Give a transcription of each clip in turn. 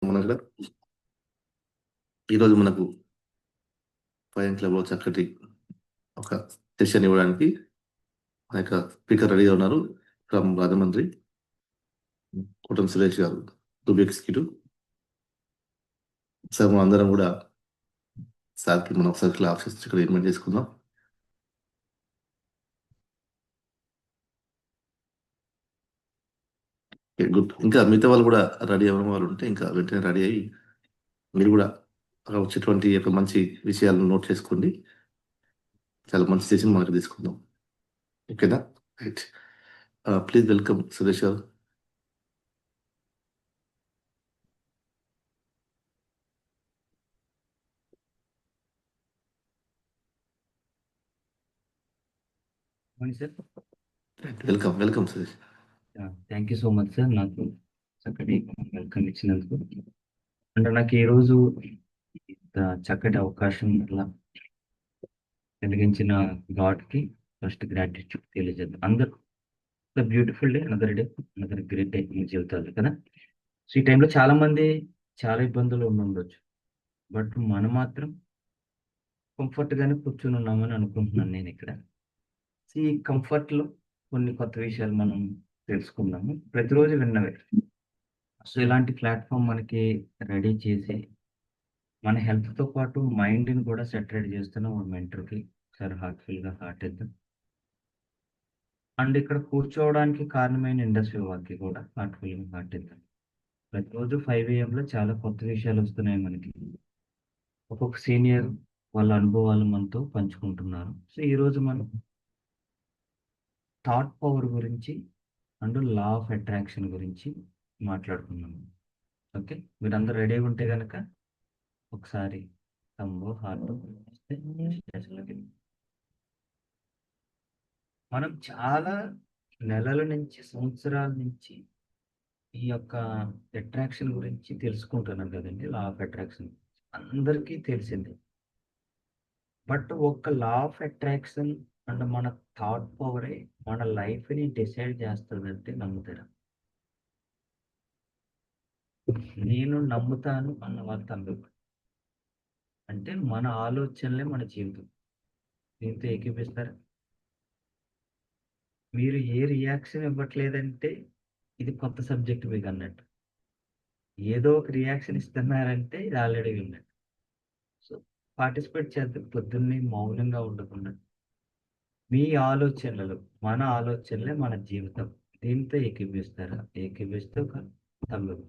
మన ఈరోజు మనకు ఫైన్ క్లబ్లో చక్కటి ఒక సెషన్ ఇవ్వడానికి మన యొక్క స్పీకర్ రెడీగా ఉన్నారు. ఫ్రమ్ రాజమండ్రి, కోటం సురేష్ గారు, దుబి ఎగ్జిక్యూటివ్. సార్ మనం అందరం కూడా సార్కి మనం ఒకసారి ఆఫీస్ ఇక్కడ ఇన్వైట్ చేసుకుందాం. గుడ్. ఇంకా మిగతా వాళ్ళు కూడా రెడీ అవ్వడం వాళ్ళు ఉంటే ఇంకా వెంటనే రెడీ అయ్యి మీరు కూడా వచ్చేటువంటి యొక్క మంచి విషయాలను నోట్ చేసుకోండి. చాలా మంచి సెషన్ మనకు తీసుకుందాం. ఓకేనా? రైట్. ప్లీజ్ వెల్కమ్ సురేష్ గారు. Sir, welcome Suresh. Thank you so much sir, నాకు చక్కటి వెల్కమ్ ఇచ్చినందుకు. అంటే నాకు ఈరోజు ఇంత చక్కటి అవకాశం ఇలా కలిగించిన గాడ్కి ఫస్ట్ గ్రాటిట్యూడ్ తెలియజేద్దాం. అందరూ beautiful day, another day, another great day మీ జీవితాలు కదా. సో ఈ టైంలో చాలా మంది చాలా ఇబ్బందులు ఉండొచ్చు, బట్ మనం మాత్రం కంఫర్ట్ గానే కూర్చొని ఉన్నామని అనుకుంటున్నాను నేను ఇక్కడ. సో ఈ కంఫర్ట్ లో కొన్ని కొత్త విషయాలు మనం తెలుసుకుందాము, ప్రతిరోజు విన్నవే. సో ఇలాంటి ప్లాట్ఫామ్ మనకి రెడీ చేసి మన హెల్త్తో పాటు మైండ్ని కూడా సెటరేట్ చేస్తున్న ఒక మెంటర్కి సార్ హార్ట్ఫుల్గా హార్ట్ ఇద్దాం. అండ్ ఇక్కడ కూర్చోవడానికి కారణమైన ఇండస్ట్రీ వాళ్ళకి కూడా హార్ట్ఫుల్గా హార్ట్ ఇద్దాం. ప్రతిరోజు 5 AM చాలా కొత్త విషయాలు వస్తున్నాయి మనకి. ఒక్కొక్క సీనియర్ వాళ్ళ అనుభవాలు మనతో పంచుకుంటున్నారు. సో ఈరోజు మనం థాట్ పవర్ గురించి అండ్ లా ఆఫ్ అట్రాక్షన్ గురించి మాట్లాడుకున్నాము. ఓకే, మీరందరూ రెడీగా ఉంటే కనుక ఒకసారి తమ్ముడు హార్ట్ మనం చాలా నెలల నుంచి సంవత్సరాల నుంచి ఈ యొక్క అట్రాక్షన్ గురించి తెలుసుకుంటున్నాం కదండి. లా ఆఫ్ అట్రాక్షన్ అందరికీ తెలిసింది, బట్ ఒక లా ఆఫ్ అట్రాక్షన్ అండ్ మన థాట్ పవరే మన లైఫ్ని డిసైడ్ చేస్తుందంటే నమ్ముతారా? నేను నమ్ముతాను అన్న వాళ్ళు అందరూ. అంటే మన ఆలోచనలే మన జీవితం. దీంతో ఏకీపిస్తారా? మీరు ఏ రియాక్షన్ ఇవ్వట్లేదంటే ఇది కొత్త సబ్జెక్ట్ మీకు అన్నట్టు. ఏదో ఒక రియాక్షన్ ఇస్తున్నారంటే ఇది ఆల్రెడీ విన్నట్టు. సో పార్టిసిపేట్ చేద్దాం. పొద్దున్నే మౌనంగా ఉండకుండా మీ ఆలోచనలు, మన ఆలోచనలే మన జీవితం. దీంతో ఏకీపిస్తారా? ఏకీపిస్తే ఒక తమ్ముడు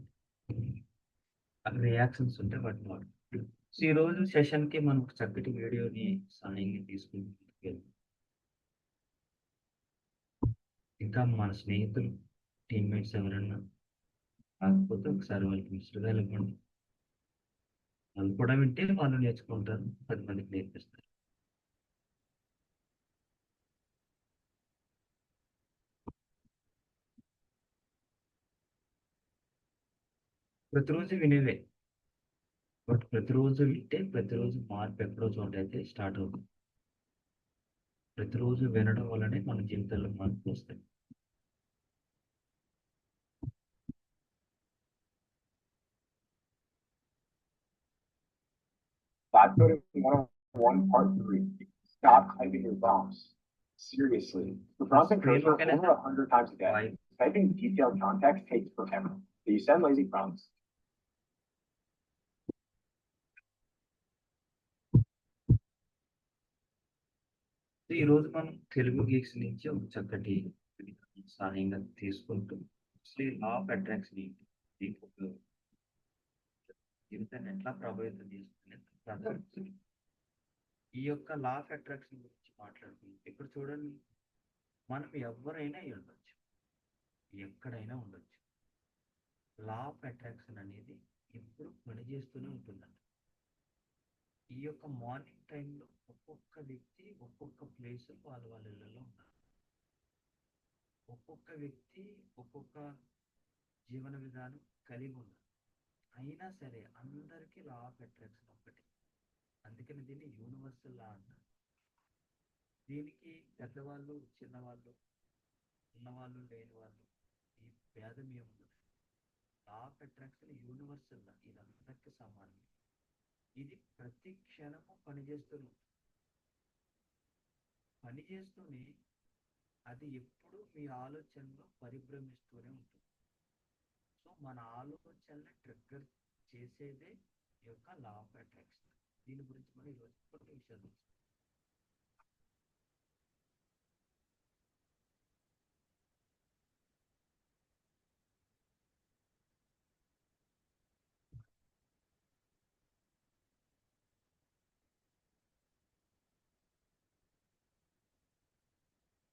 అక్కడ రియాక్షన్స్ ఉంటే వాటిని వాడు. సో ఈరోజు సెషన్కి మనం ఒక చక్కటి వీడియోని సాయంగా తీసుకుంటాం. ఇంకా మన స్నేహితులు, టీమ్మేట్స్ ఎవరన్నా కాకపోతే ఒకసారి వాళ్ళకి మిస్టర్గా ఇవ్వండి. వాళ్ళు కూడా వింటే వాళ్ళు నేర్చుకుంటారు, 10 మందికి నేర్పిస్తారు. ప్రతిరోజు వినేవే, బట్ ప్రతిరోజు వింటే ప్రతిరోజు మార్పు ఎక్కడో చోట అయితే స్టార్ట్ అవుతుంది. ప్రతిరోజు వినడం వల్లనే మన జీవితంలో మార్పు వస్తాయి. Factor 101 part 3. Stop typing your prompts. Seriously. The prompt and cursor over 100 times a day. Typing detailed context takes forever. So you send lazy prompts. ఈరోజు మనం తెలుగు గీక్స్ నుంచి ఒక చక్కటి సహాయంగా తీసుకుంటూ లా ఆఫ్ అట్రాక్షన్ జీవితాన్ని ఎట్లా ప్రభావితం చేస్తుంది ఈ యొక్క లా ఆఫ్ అట్రాక్షన్ గురించి మాట్లాడుకుంటాం. ఇప్పుడు చూడండి, మనం ఎవరైనా ఉండొచ్చు, ఎక్కడైనా ఉండొచ్చు. లా ఆఫ్ అట్రాక్షన్ అనేది ఎప్పుడు పనిచేస్తూనే ఉంటుందంట. ఈ యొక్క మార్నింగ్ టైంలో ఒక్కొక్క వ్యక్తి ఒక్కొక్క ప్లేస్ వాళ్ళ ఇళ్ళలో ఉన్నారు. ఒక్కొక్క వ్యక్తి ఒక్కొక్క జీవన విధానం కలిగి ఉన్నారు. అయినా సరే అందరికీ లా ఆఫ్ అట్రాక్షన్ ఒకటి. అందుకని దీన్ని యూనివర్సల్ లా అంటారు. దీనికి పెద్దవాళ్ళు, చిన్నవాళ్ళు, ఉన్నవాళ్ళు, లేని వాళ్ళు ఈ భేదం ఏముండదు. Law of attraction universal law. ఇది ప్రతి క్షణము పనిచేస్తూనే అది ఎప్పుడూ మీ ఆలోచనలో పరిభ్రమిస్తూనే ఉంటుంది. సో మన ఆలోచనలు ట్రిగ్గర్ చేసేదే ఈ యొక్క లా ఆఫ్ అట్రాక్షన్. దీని గురించి మనం ఈరోజు కొన్ని విషయాలు తెలుసుకుందాం.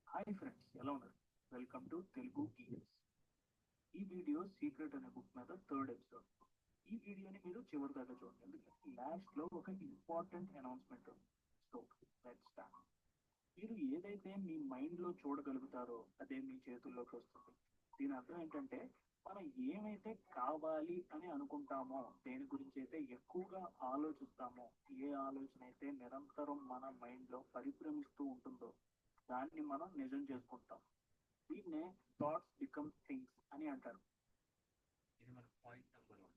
హాయ్ ఫ్రెండ్స్, ఎలా ఉన్నారు? Welcome to Telugu ES. ఈ వీడియో సీక్రెట్ అనే బుక్ మీద థర్డ్ ఎపిసోడ్. ఈ వీడియోని మీరు చివరి దాకా చూడండి, ఎందుకంటే లాస్ట్ లో ఒక ఇంపార్టెంట్ అనౌన్స్మెంట్ ఉంది. So let's start. మీరు ఏదైతే మీ మైండ్ లో చూడగలుగుతారో అదే మీ చేతుల్లోకి వస్తుంది. దీని అర్థం ఏంటంటే మనం ఏమైతే కావాలి అని అనుకుంటామో, దేని గురించి అయితే ఎక్కువగా ఆలోచిస్తామో, ఏ ఆలోచన అయితే నిరంతరం మన మైండ్ లో పరిభ్రమిస్తూ ఉంటుందో దాన్ని మనం నిజం చేసుకుంటాం. దీన్నే థాట్స్ బికమ్ థింగ్స్ అని అంటారు. ఇది మన point number 1.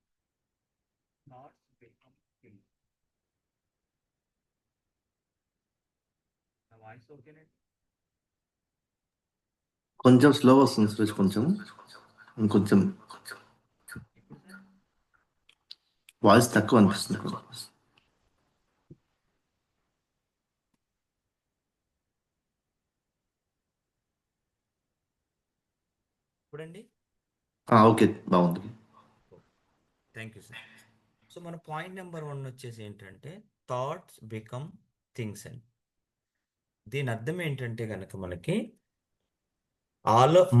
Thoughts become things. నా వాయిస్ ఓకేనే? కొంచెం స్లో వస్తుంది సురేష్, కొంచెం ఇంకొంచెం ఇప్పుడు సార్ వాయిస్ తక్కువ అనిపిస్తుంది. ఇప్పుడండి ఓకే, బాగుంది. Thank you sir. సో మన పాయింట్ నెంబర్ 1 వచ్చేసి ఏంటంటే థాట్స్ బికమ్ థింగ్స్ అని. దీని అర్థం ఏంటంటే కనుక మనకి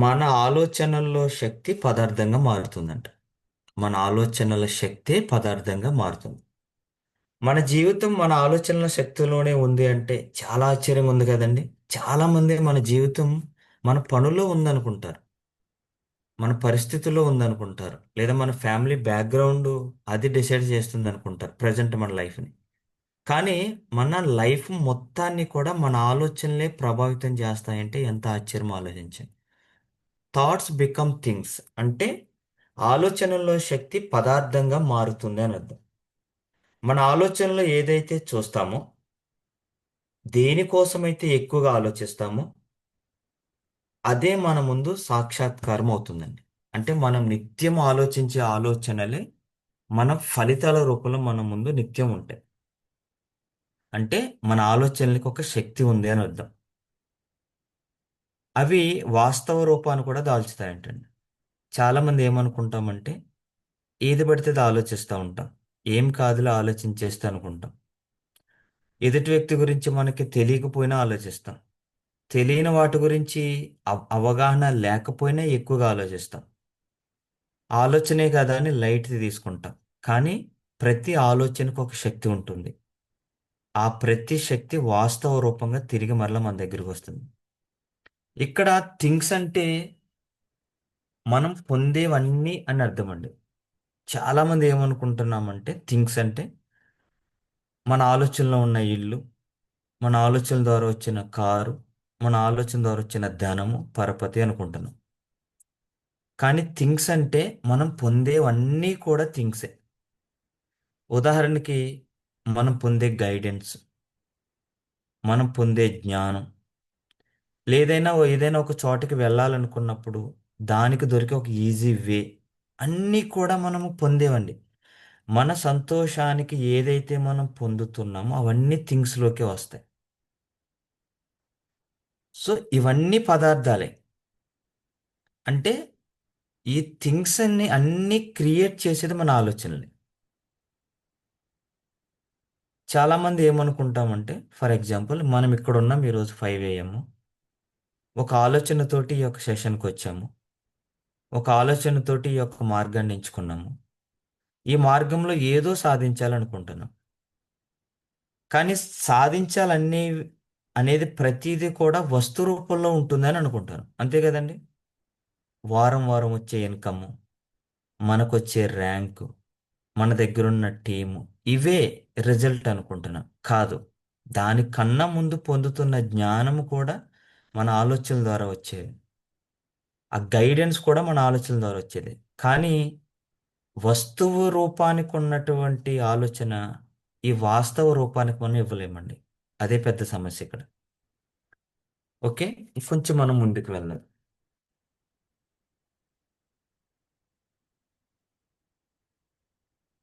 మన ఆలోచనల్లో శక్తి పదార్థంగా మారుతుందంట. మన ఆలోచనల శక్తే పదార్థంగా మారుతుంది. మన జీవితం మన ఆలోచనల శక్తిలోనే ఉంది అంటే చాలా ఆశ్చర్యంగా ఉంది కదండి. చాలా మంది మన జీవితం మన పనులో ఉందనుకుంటారు, మన పరిస్థితుల్లో ఉందనుకుంటారు, లేదా మన ఫ్యామిలీ బ్యాక్గ్రౌండ్ అది డిసైడ్ చేస్తుంది అనుకుంటారు ప్రజెంట్ మన లైఫ్ని. కానీ మన లైఫ్ మొత్తాన్ని కూడా మన ఆలోచనలే ప్రభావితం చేస్తాయంటే ఎంత ఆశ్చర్యం ఆలోచించండి. థాట్స్ బికమ్ థింగ్స్ అంటే ఆలోచనలో శక్తి పదార్థంగా మారుతుంది అని అర్థం. మన ఆలోచనలో ఏదైతే చూస్తామో, దేనికోసమైతే ఎక్కువగా ఆలోచిస్తామో అదే మన ముందు సాక్షాత్కారం అవుతుందండి. అంటే మనం నిత్యం ఆలోచించే ఆలోచనలే మన ఫలితాల రూపంలో మన ముందు నిత్యం ఉంటాయి. అంటే మన ఆలోచనలకు ఒక శక్తి ఉంది అని అర్థం. అవి వాస్తవ రూపాన్ని కూడా దాల్చుతాయంటండి. చాలామంది ఏమనుకుంటామంటే ఏది పడితే అది ఆలోచిస్తూ ఉంటాం, ఏం కాదులే ఆలోచించేస్తే అనుకుంటాం. ఎదుటి వ్యక్తి గురించి మనకి తెలియకపోయినా ఆలోచిస్తాం, తెలియని వాటి గురించి అవగాహన లేకపోయినా ఎక్కువగా ఆలోచిస్తాం. ఆలోచనే కదా అని లైట్ తీసుకుంటాం. కానీ ప్రతి ఆలోచనకు ఒక శక్తి ఉంటుంది. ఆ ప్రతి శక్తి వాస్తవ రూపంగా తిరిగి మరలా మన దగ్గరికి వస్తుంది. ఇక్కడ థింగ్స్ అంటే మనం పొందేవన్నీ అని అర్థం అండి. చాలామంది ఏమనుకుంటున్నామంటే థింగ్స్ అంటే మన ఆలోచనలో ఉన్న ఇల్లు, మన ఆలోచన ద్వారా వచ్చిన కారు, మన ఆలోచన ద్వారా వచ్చిన ధనము, పరపతి అనుకుంటున్నాం. కానీ థింగ్స్ అంటే మనం పొందేవన్నీ కూడా థింగ్సే. ఉదాహరణకి మనం పొందే గైడెన్స్, మనం పొందే జ్ఞానం, ఏదైనా ఒక చోటకి వెళ్ళాలనుకున్నప్పుడు దానికి దొరికే ఒక ఈజీ వే, అన్నీ కూడా మనము పొందేవండి. మన సంతోషానికి ఏదైతే మనం పొందుతున్నామో అవన్నీ థింగ్స్లోకే వస్తాయి. సో ఇవన్నీ పదార్థాలే. అంటే ఈ థింగ్స్ అన్నీ క్రియేట్ చేసేది మన ఆలోచనలే. చాలామంది ఏమనుకుంటామంటే ఫర్ ఎగ్జాంపుల్ మనం ఇక్కడ ఉన్నాం ఈరోజు 5 AM, ఒక ఆలోచనతోటి ఈ యొక్క సెషన్కి వచ్చాము, ఒక ఆలోచనతోటి ఈ యొక్క మార్గాన్ని ఎంచుకున్నాము, ఈ మార్గంలో ఏదో సాధించాలనుకుంటున్నాం. కానీ సాధించాలనే అనేది ప్రతిదీ కూడా వస్తు రూపంలో ఉంటుందని అనుకుంటాను, అంతే కదండి. వారం వారం వచ్చే ఇన్కమ్, మనకొచ్చే ర్యాంకు, మన దగ్గరున్న టీము, ఇవే రిజల్ట్ అనుకుంటున్నాం. కాదు, దానికన్నా ముందు పొందుతున్న జ్ఞానము కూడా మన ఆలోచనల ద్వారా వచ్చేది, ఆ గైడెన్స్ కూడా మన ఆలోచనల ద్వారా వచ్చేది. కానీ వస్తువు రూపానికి ఉన్నటువంటి ఆలోచన ఈ వాస్తవ రూపానికి మనం ఇవ్వలేమండి. అదే పెద్ద సమస్య ఇక్కడ. ఓకే, కొంచెం మనం ముందుకు వెళ్దాం.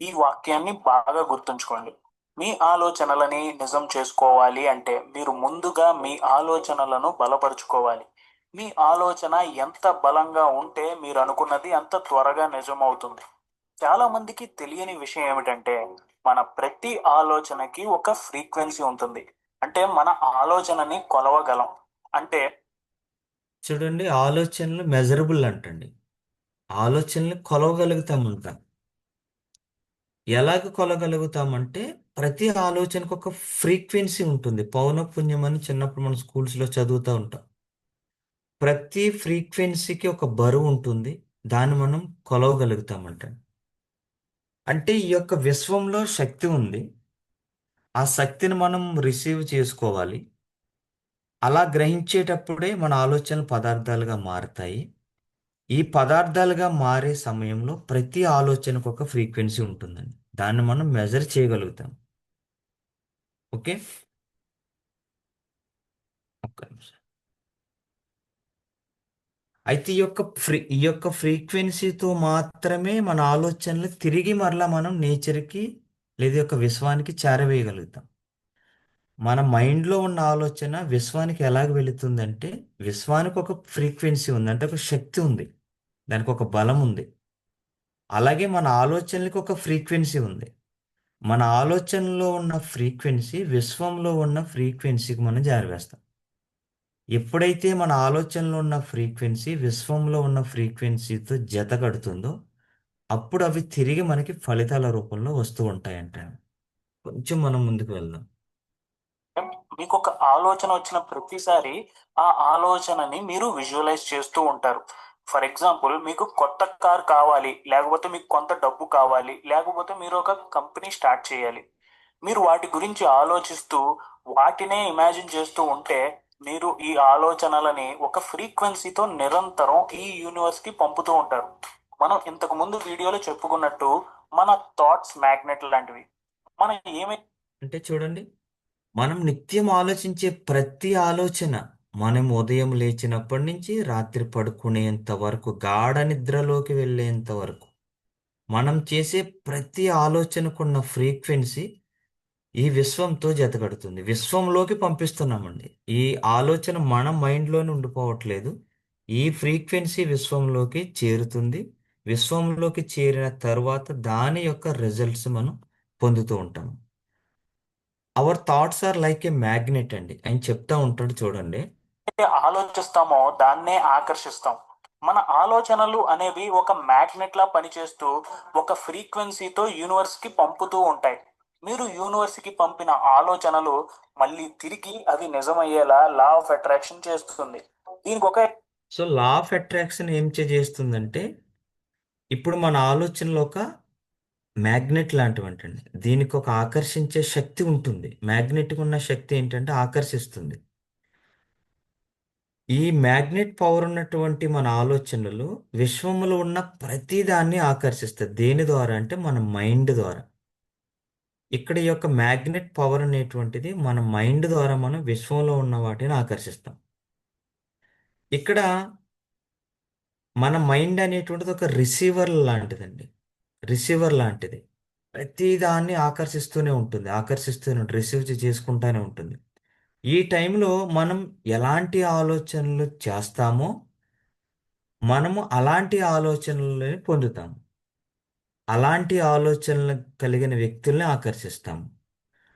ఈ వాక్యాన్ని బాగా గుర్తుంచుకోండి. మీ ఆలోచనలని నిజం చేసుకోవాలి అంటే మీరు ముందుగా మీ ఆలోచనలను బలపరుచుకోవాలి. మీ ఆలోచన ఎంత బలంగా ఉంటే మీరు అనుకున్నది అంత త్వరగా నిజమవుతుంది. చాలా మందికి తెలియని విషయం ఏమిటంటే మన ప్రతి ఆలోచనకి ఒక ఫ్రీక్వెన్సీ ఉంటుంది. అంటే మన ఆలోచనని కొలవగలం. అంటే చూడండి, ఆలోచనలు మెజరబుల్ అంటండి. ఆలోచనలు కొలవగలుగుతామంట. ఎలాగ కొలగలుగుతామంటే ప్రతి ఆలోచనకు ఒక ఫ్రీక్వెన్సీ ఉంటుంది. పౌనఃపున్యం అని చిన్నప్పుడు మనం స్కూల్స్లో చదువుతూ ఉంటాం. ప్రతి ఫ్రీక్వెన్సీకి ఒక బరువు ఉంటుంది. దాన్ని మనం కొలవగలుగుతామంట. అంటే ఈ యొక్క విశ్వంలో శక్తి ఉంది. ఆ శక్తిని మనం రిసీవ్ చేసుకోవాలి. అలా గ్రహించేటప్పుడే మన ఆలోచనలు పదార్థాలుగా మారతాయి. ఈ పదార్థాలుగా మారే సమయంలో ప్రతి ఆలోచనకు ఒక ఫ్రీక్వెన్సీ ఉంటుందండి. దాన్ని మనం మెజర్ చేయగలుగుతాం. ఓకే, ఒక్క నిమిషం. అయితే ఈ యొక్క ఫ్రీక్వెన్సీతో మాత్రమే మన ఆలోచనలు తిరిగి మరలా మనం నేచర్కి లేదా యొక్క విశ్వానికి చేరవేయగలుగుతాం. మన మైండ్లో ఉన్న ఆలోచన విశ్వానికి ఎలాగ వెళుతుందంటే, విశ్వానికి ఒక ఫ్రీక్వెన్సీ ఉంది, అంటే ఒక శక్తి ఉంది, దానికి ఒక బలం ఉంది. అలాగే మన ఆలోచనలకు ఒక ఫ్రీక్వెన్సీ ఉంది. మన ఆలోచనలో ఉన్న ఫ్రీక్వెన్సీ విశ్వంలో ఉన్న ఫ్రీక్వెన్సీకి మనం జారవేస్తాం. ఎప్పుడైతే మన ఆలోచనలో ఉన్న ఫ్రీక్వెన్సీ విశ్వంలో ఉన్న ఫ్రీక్వెన్సీతో జత కడుతుందో అప్పుడు అవి తిరిగి మనకి ఫలితాల రూపంలో వస్తూ ఉంటాయంట. కొంచెం మనం ముందుకు వెళ్దాం. మీకు ఒక ఆలోచన వచ్చిన ప్రతిసారి ఆ ఆలోచనని మీరు విజువలైజ్ చేస్తూ ఉంటారు. ఫర్ ఎగ్జాంపుల్, మీకు కొత్త కార్ కావాలి, లేకపోతే మీకు కొంత డబ్బు కావాలి, లేకపోతే మీరు ఒక కంపెనీ స్టార్ట్ చేయాలి. మీరు వాటి గురించి ఆలోచిస్తూ వాటినే ఇమాజిన్ చేస్తూ ఉంటే మీరు ఈ ఆలోచనలని ఒక ఫ్రీక్వెన్సీతో నిరంతరం ఈ యూనివర్స్ కి పంపుతూ ఉంటారు. మనం ఇంతకు ముందు వీడియోలో చెప్పుకున్నట్టు మన థాట్స్ మ్యాగ్నెట్ లాంటివి. మనం ఏమై అంటే చూడండి, మనం నిత్యం ఆలోచించే ప్రతి ఆలోచన మనం ఉదయం లేచినప్పటి నుంచి రాత్రి పడుకునేంత వరకు, గాఢ నిద్రలోకి వెళ్ళేంత వరకు మనం చేసే ప్రతి ఆలోచనకున్న ఫ్రీక్వెన్సీ ఈ విశ్వంతో జతకడుతుంది. విశ్వంలోకి పంపిస్తున్నామండి. ఈ ఆలోచన మన మైండ్లోనే ఉండిపోవట్లేదు. ఈ ఫ్రీక్వెన్సీ విశ్వంలోకి చేరుతుంది. విశ్వంలోకి చేరిన తర్వాత దాని యొక్క రిజల్ట్స్ మనం పొందుతూ ఉంటాం. Our thoughts are like a magnet అండి. ఆయన చెప్తా ఉంటాడు చూడండి. ఆలోచిస్తామో దాన్నే ఆకర్షిస్తాం. మన ఆలోచనలు అనేవి ఒక మ్యాగ్నెట్ లా పనిచేస్తూ ఒక ఫ్రీక్వెన్సీతో యూనివర్స్ కి పంపుతూ ఉంటాయి. మీరు యూనివర్స్ కి పంపిన ఆలోచనలు మళ్ళీ తిరిగి అవి నిజమయ్యేలా లా ఆఫ్ అట్రాక్షన్ చేస్తుంది. దీనికి ఒక సో లా ఆఫ్ అట్రాక్షన్ ఏం చేస్తుందంటే, ఇప్పుడు మన ఆలోచనలో ఒక మ్యాగ్నెట్ లాంటివంటండి. దీనికి ఒక ఆకర్షించే శక్తి ఉంటుంది. మ్యాగ్నెట్కి ఉన్న శక్తి ఏంటంటే ఆకర్షిస్తుంది. ఈ మ్యాగ్నెట్ పవర్ ఉన్నటువంటి మన ఆలోచనలు విశ్వంలో ఉన్న ప్రతి దాన్ని ఆకర్షిస్తాయి. దేని ద్వారా అంటే మన మైండ్ ద్వారా. ఇక్కడ ఈ యొక్క మ్యాగ్నెట్ పవర్ అనేటువంటిది మన మైండ్ ద్వారా మనం విశ్వంలో ఉన్న వాటిని ఆకర్షిస్తాం. ఇక్కడ మన మైండ్ అనేటువంటిది ఒక రిసీవర్ లాంటిదండి. రిసీవర్ లాంటిది. ప్రతి దాన్ని ఆకర్షిస్తూనే ఉంటుంది. రిసీవ్ చేసుకుంటూనే ఉంటుంది. ఈ టైంలో మనం ఎలాంటి ఆలోచనలు చేస్తామో మనము అలాంటి ఆలోచనలని పొందుతాము. అలాంటి ఆలోచనలు కలిగిన వ్యక్తుల్ని ఆకర్షిస్తాము.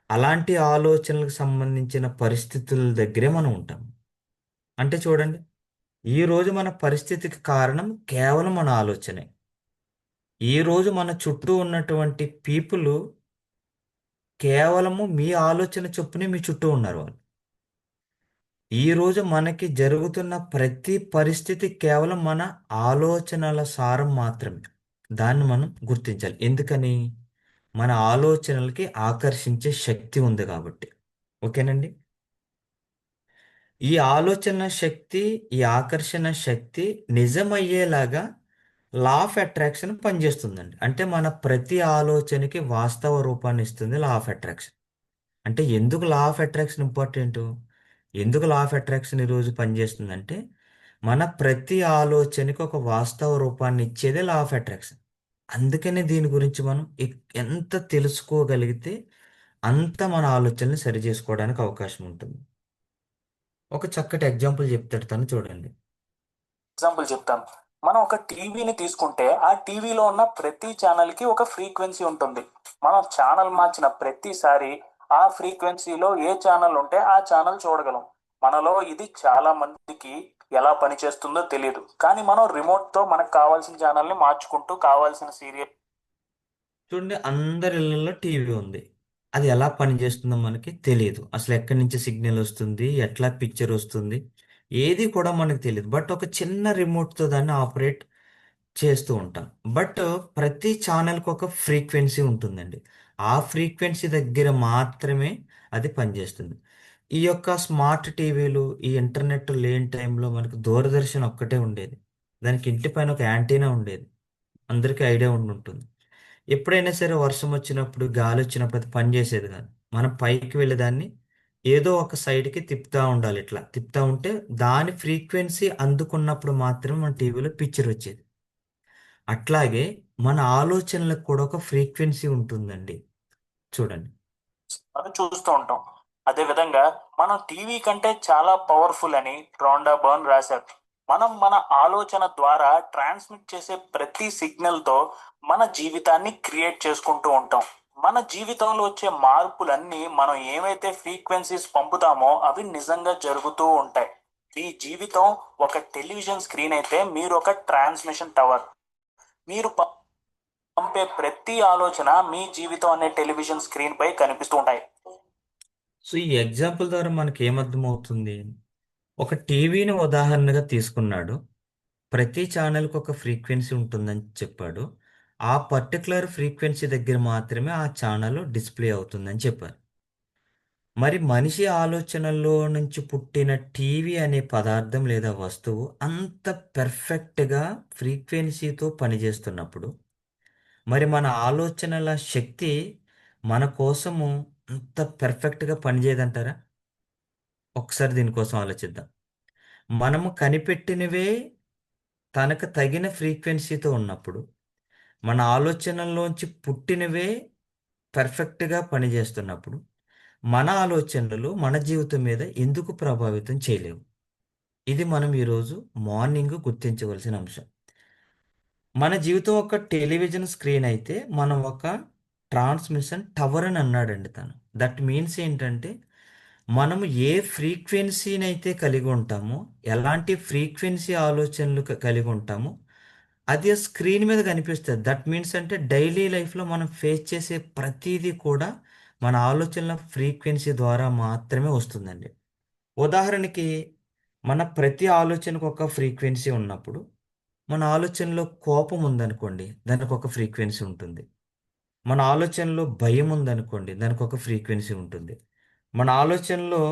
అలాంటి ఆలోచనలకు సంబంధించిన పరిస్థితుల దగ్గరే మనం ఉంటాం. అంటే చూడండి, ఈరోజు మన పరిస్థితికి కారణం కేవలం మన ఆలోచనే. ఈరోజు మన చుట్టూ ఉన్నటువంటి పీపుల్ కేవలము మీ ఆలోచన చొప్పునే మీ చుట్టూ ఉన్నారు వాళ్ళు. ఈరోజు మనకి జరుగుతున్న ప్రతి పరిస్థితి కేవలం మన ఆలోచనల సారం మాత్రమే. దాన్ని మనం గుర్తించాలి. ఎందుకని? మన ఆలోచనలకి ఆకర్షించే శక్తి ఉంది కాబట్టి. ఓకేనండి? ఈ ఆలోచన శక్తి, ఈ ఆకర్షణ శక్తి నిజమయ్యేలాగా లా ఆఫ్ అట్రాక్షన్ పనిచేస్తుందండి. అంటే మన ప్రతి ఆలోచనకి వాస్తవ రూపాన్ని ఇస్తుంది లా ఆఫ్ అట్రాక్షన్. అంటే ఎందుకు లా ఆఫ్ అట్రాక్షన్ ఇంపార్టెంట్? ఎందుకు లా ఆఫ్ అట్రాక్షన్ ఈరోజు పనిచేస్తుందంటే మన ప్రతి ఆలోచనకి ఒక వాస్తవ రూపాన్ని ఇచ్చేదే లా ఆఫ్ అట్రాక్షన్. అందుకనే దీని గురించి మనం ఎంత తెలుసుకోగలిగితే అంత మన ఆలోచనని సరి చేసుకోవడానికి అవకాశం ఉంటుంది. ఒక చక్కటి ఎగ్జాంపుల్ చెప్తాడు తను, చూడండి. ఎగ్జాంపుల్ చెప్తాను. మనం ఒక టీవీని తీసుకుంటే ఆ టీవీలో ఉన్న ప్రతి ఛానల్ కి ఒక ఫ్రీక్వెన్సీ ఉంటుంది. మనం ఛానల్ మార్చిన ప్రతిసారి ఆ ఫ్రీక్వెన్సీలో ఏ ఛానల్ ఉంటే ఆ ఛానల్ చూడగలం. మనలో ఇది చాలా మందికి ఎలా పనిచేస్తుందో తెలియదు, కానీ మనం రిమోట్ తో మనకు కావాల్సిన ఛానల్ ని మార్చుకుంటూ కావాల్సిన సీరియల్ చూడండి, అందరి ఇళ్ళల్లో టీవీ ఉంది. అది ఎలా పనిచేస్తుందో మనకి తెలియదు. అసలు ఎక్కడి నుంచి సిగ్నల్ వస్తుంది, ఎట్లా పిక్చర్ వస్తుంది, ఏది కూడా మనకు తెలియదు. బట్ ఒక చిన్న రిమోట్తో దాన్ని ఆపరేట్ చేస్తూ ఉంటాం. బట్ ప్రతి ఛానల్కి ఒక ఫ్రీక్వెన్సీ ఉంటుందండి. ఆ ఫ్రీక్వెన్సీ దగ్గర మాత్రమే అది పనిచేస్తుంది. ఈ యొక్క స్మార్ట్ టీవీలు, ఈ ఇంటర్నెట్ లేని టైంలో మనకు దూరదర్శన్ ఒక్కటే ఉండేది. దానికి ఇంటి పైన ఒక యాంటీనా ఉండేది. అందరికీ ఐడియా ఉండి ఉంటుంది. ఎప్పుడైనా సరే వర్షం వచ్చినప్పుడు, గాలి వచ్చినప్పుడు అది పని చేసేది కాదు. మనం పైకి వెళ్ళేదాన్ని ఏదో ఒక సైడ్కి తిప్పుతూ ఉండాలి. ఇట్లా తిప్పుతూ ఉంటే దాని ఫ్రీక్వెన్సీ అందుకున్నప్పుడు మాత్రమే మన టీవీలో పిక్చర్ వచ్చేది. అట్లాగే మన ఆలోచనలకు కూడా ఒక ఫ్రీక్వెన్సీ ఉంటుందండి. చూడండి. మనం చూస్తూ ఉంటాం. అదే విధంగా మనం టీవీ కంటే చాలా పవర్ఫుల్ అని రాండా బర్న్ రాశారు. మనం మన ఆలోచన ద్వారా ట్రాన్స్మిట్ చేసే ప్రతి సిగ్నల్ తో మన జీవితాన్ని క్రియేట్ చేసుకుంటూ ఉంటాం. మన జీవితంలో వచ్చే మార్పులన్నీ మనం ఏవైతే ఫ్రీక్వెన్సీస్ పంపుతామో అవి నిజంగా జరుగుతూ ఉంటాయి. మీ జీవితం ఒక టెలివిజన్ స్క్రీన్ అయితే మీరు ఒక ట్రాన్స్మిషన్ టవర్. మీరు పంపే ప్రతి ఆలోచన మీ జీవితం అనే టెలివిజన్ స్క్రీన్ పై కనిపిస్తూ ఉంటాయి. సో ఈ ఎగ్జాంపుల్ ద్వారా మనకి ఏమర్థమవుతుంది? ఒక టీవీని ఉదాహరణగా తీసుకున్నాడు. ప్రతి ఛానల్కి ఒక ఫ్రీక్వెన్సీ ఉంటుందని చెప్పాడు. ఆ పర్టికులర్ ఫ్రీక్వెన్సీ దగ్గర మాత్రమే ఆ ఛానల్ డిస్ప్లే అవుతుందని చెప్పారు. మరి మనిషి ఆలోచనల్లో నుంచి పుట్టిన టీవీ అనే పదార్థం లేదా వస్తువు అంత పెర్ఫెక్ట్గా ఫ్రీక్వెన్సీతో పనిచేస్తున్నప్పుడు, మరి మన ఆలోచనల శక్తి మన కోసము అంత పెర్ఫెక్ట్గా పనిచేయదంటారా? ఒకసారి దీనికోసం ఆలోచిద్దాం. మనము కనిపెట్టినవే తనకు తగిన ఫ్రీక్వెన్సీతో ఉన్నప్పుడు, మన ఆలోచనల్లోంచి పుట్టినవే పర్ఫెక్ట్గా పనిచేస్తున్నప్పుడు, మన ఆలోచనలు మన జీవితం మీద ఎందుకు ప్రభావితం చేయలేవు? ఇది మనం ఈరోజు మార్నింగ్ గుర్తించవలసిన అంశం. మన జీవితం ఒక టెలివిజన్ స్క్రీన్ అయితే మనం ఒక ట్రాన్స్మిషన్ టవర్ అని అన్నాడండి తను. దట్ మీన్స్ ఏంటంటే మనము ఏ ఫ్రీక్వెన్సీని అయితే కలిగి ఉంటామో, ఎలాంటి ఫ్రీక్వెన్సీ ఆలోచనలు కలిగి ఉంటామో అది ఆ స్క్రీన్ మీద కనిపిస్తుంది. దట్ మీన్స్ అంటే డైలీ లైఫ్లో మనం ఫేస్ చేసే ప్రతిదీ కూడా మన ఆలోచనల ఫ్రీక్వెన్సీ ద్వారా మాత్రమే వస్తుందండి. ఉదాహరణకి మన ప్రతి ఆలోచనకు ఒక ఫ్రీక్వెన్సీ ఉన్నప్పుడు, మన ఆలోచనలో కోపం ఉందనుకోండి, దానికి ఒక ఫ్రీక్వెన్సీ ఉంటుంది. మన ఆలోచనలో భయం ఉందనుకోండి, దానికి ఒక ఫ్రీక్వెన్సీ ఉంటుంది. మన ఆలోచనలో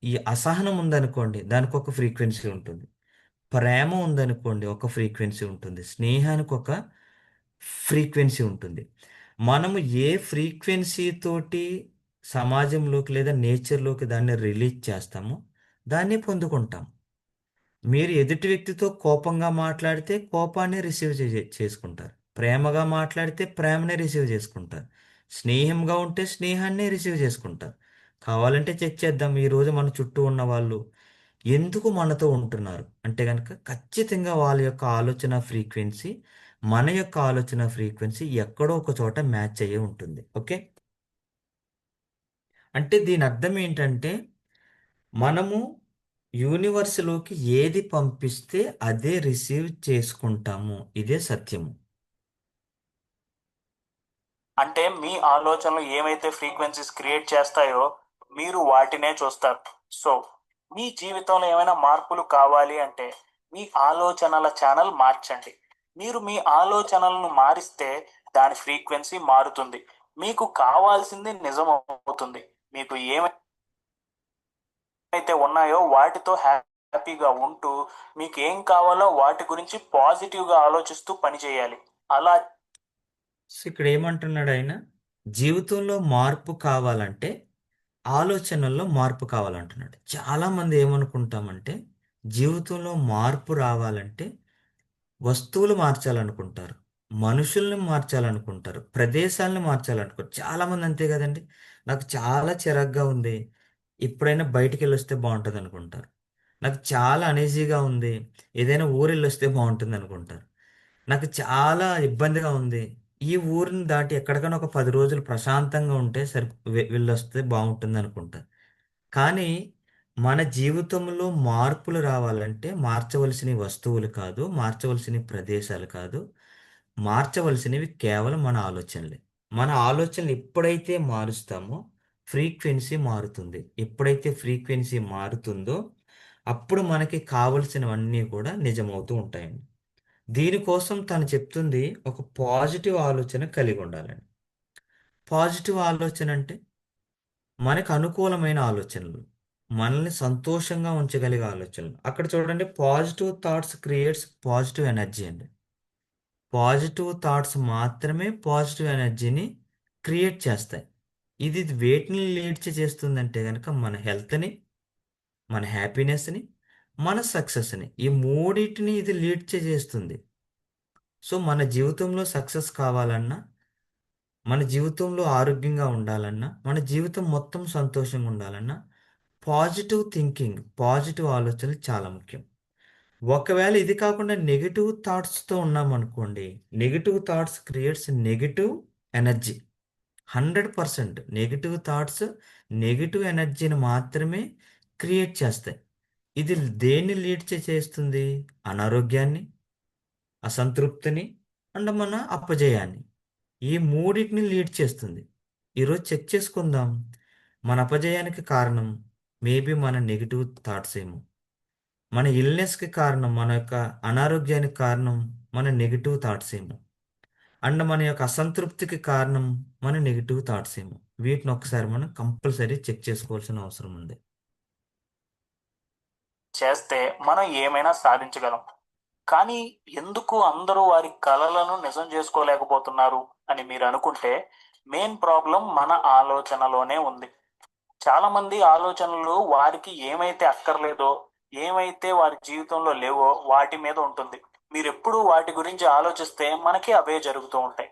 ఈ అసహనం ఉందనుకోండి, దానికి ఒక ఫ్రీక్వెన్సీ ఉంటుంది. ప్రేమ ఉందనుకోండి, ఒక ఫ్రీక్వెన్సీ ఉంటుంది. స్నేహానికి ఒక ఫ్రీక్వెన్సీ ఉంటుంది. మనము ఏ ఫ్రీక్వెన్సీ తోటి సమాజంలోకి లేదా నేచర్లోకి దాన్ని రిలీజ్ చేస్తామో దాన్ని పొందుకుంటాం. మీరు ఎదుటి వ్యక్తితో కోపంగా మాట్లాడితే కోపాన్ని రిసీవ్ చేసుకుంటారు. ప్రేమగా మాట్లాడితే ప్రేమనే రిసీవ్ చేసుకుంటారు. స్నేహంగా ఉంటే స్నేహాన్ని రిసీవ్ చేసుకుంటారు. కావాలంటే చెక్ చేద్దాం. ఈరోజు మన చుట్టూ ఉన్న వాళ్ళు ఎందుకు మనతో ఉంటున్నారు అంటే కనుక ఖచ్చితంగా వాళ్ళ యొక్క ఆలోచన ఫ్రీక్వెన్సీ మన యొక్క ఆలోచన ఫ్రీక్వెన్సీ ఎక్కడో ఒక చోట మ్యాచ్ అయ్యే ఉంటుంది. ఓకే, అంటే దీని అర్థం ఏంటంటే మనము యూనివర్స్‌లోకి ఏది పంపిస్తే అదే రిసీవ్ చేసుకుంటాము. ఇదే సత్యము. అంటే మీ ఆలోచనలు ఏవైతే ఫ్రీక్వెన్సీస్ క్రియేట్ చేస్తాయో మీరు వాటినే చూస్తారు. సో మీ జీవితంలో ఏమైనా మార్పులు కావాలి అంటే మీ ఆలోచనల ఛానల్ మార్చండి. మీరు మీ ఆలోచనలను మారిస్తే దాని ఫ్రీక్వెన్సీ మారుతుంది. మీకు కావాల్సింది నిజం అవుతుంది. మీకు ఏమైతే ఉన్నాయో వాటితో హ్యాపీగా ఉంటూ మీకు ఏం కావాలో వాటి గురించి పాజిటివ్గా ఆలోచిస్తూ పని చేయాలి. అలా సో ఇక్కడ ఏమంటున్నాడు ఆయన, జీవితంలో మార్పు కావాలంటే ఆలోచనల్లో మార్పు కావాలంటున్నాడు. చాలామంది ఏమనుకుంటామంటే జీవితంలో మార్పు రావాలంటే వస్తువులు మార్చాలనుకుంటారు, మనుషుల్ని మార్చాలనుకుంటారు, ప్రదేశాలను మార్చాలనుకుంటారు. చాలామంది అంతే కదండి. నాకు చాలా చిరాగ్గా ఉంది, ఎప్పుడైనా బయటికి వెళ్ళి వస్తే బాగుంటుంది అనుకుంటారు. నాకు చాలా అనీజీగా ఉంది, ఏదైనా ఊరు వెళ్ళి వస్తే బాగుంటుంది అనుకుంటారు. నాకు చాలా ఇబ్బందిగా ఉంది, ఈ ఊరిని దాటి ఎక్కడికైనా ఒక 10 రోజులు ప్రశాంతంగా ఉంటే సరి వెళ్ళొస్తే బాగుంటుంది అనుకుంటారు. కానీ మన జీవితంలో మార్పులు రావాలంటే మార్చవలసినవి వస్తువులు కాదు, మార్చవలసినవి ప్రదేశాలు కాదు, మార్చవలసినవి కేవలం మన ఆలోచనలే. మన ఆలోచనలు ఎప్పుడైతే మారుస్తామో ఫ్రీక్వెన్సీ మారుతుంది. ఎప్పుడైతే ఫ్రీక్వెన్సీ మారుతుందో అప్పుడు మనకి కావలసినవన్నీ కూడా నిజమవుతూ ఉంటాయండి. దీనికోసం తను చెప్తుంది ఒక పాజిటివ్ ఆలోచన కలిగి ఉండాలని. పాజిటివ్ ఆలోచన అంటే మనకు అనుకూలమైన ఆలోచనలు, మనల్ని సంతోషంగా ఉంచగలిగే ఆలోచనలు. అక్కడ చూడండి, positive thoughts creates positive energy అండి. పాజిటివ్ థాట్స్ మాత్రమే పాజిటివ్ ఎనర్జీని క్రియేట్ చేస్తాయి. ఇది వేటిని లీడ్ చేస్తుందంటే కనుక మన హెల్త్ని, మన హ్యాపీనెస్ని, మన సక్సెస్ని, ఈ మూడింటిని ఇది లీడ్ చేస్తుంది. సో మన జీవితంలో సక్సెస్ కావాలన్నా, మన జీవితంలో ఆరోగ్యంగా ఉండాలన్నా, మన జీవితం మొత్తం సంతోషంగా ఉండాలన్నా పాజిటివ్ థింకింగ్, పాజిటివ్ ఆలోచనలు చాలా ముఖ్యం. ఒకవేళ ఇది కాకుండా నెగిటివ్ థాట్స్తో ఉన్నామనుకోండి, negative thoughts creates negative energy. 100% negative thoughts negative ఎనర్జీని మాత్రమే క్రియేట్ చేస్తాయి. ఇది దేన్ని లీడ్ చేస్తుంది? అనారోగ్యాన్ని, అసంతృప్తిని అండ్ మన అపజయాన్ని. ఈ మూడింటిని లీడ్ చేస్తుంది. ఈరోజు చెక్ చేసుకుందాం, మన అపజయానికి కారణం మేబీ మన నెగిటివ్ థాట్స్ ఏమో, మన ఇల్నెస్కి కారణం, మన యొక్క అనారోగ్యానికి కారణం మన నెగిటివ్ థాట్స్ ఏమో, అండ్ మన యొక్క అసంతృప్తికి కారణం మన నెగిటివ్ థాట్స్ ఏమో. వీటిని ఒకసారి మనం కంపల్సరీ చెక్ చేసుకోవాల్సిన అవసరం ఉంది. చేస్తే మనం ఏమైనా సాధించగలం. కానీ ఎందుకు అందరూ వారి కలలను నిజం చేసుకోలేకపోతున్నారు అని మీరు అనుకుంటే మెయిన్ ప్రాబ్లం మన ఆలోచనలోనే ఉంది. చాలా మంది ఆలోచనలు వారికి ఏమైతే అక్కర్లేదో, ఏమైతే వారి జీవితంలో లేవో వాటి మీద ఉంటుంది. మీరు ఎప్పుడు వాటి గురించి ఆలోచిస్తే మనకి అవే జరుగుతూ ఉంటాయి.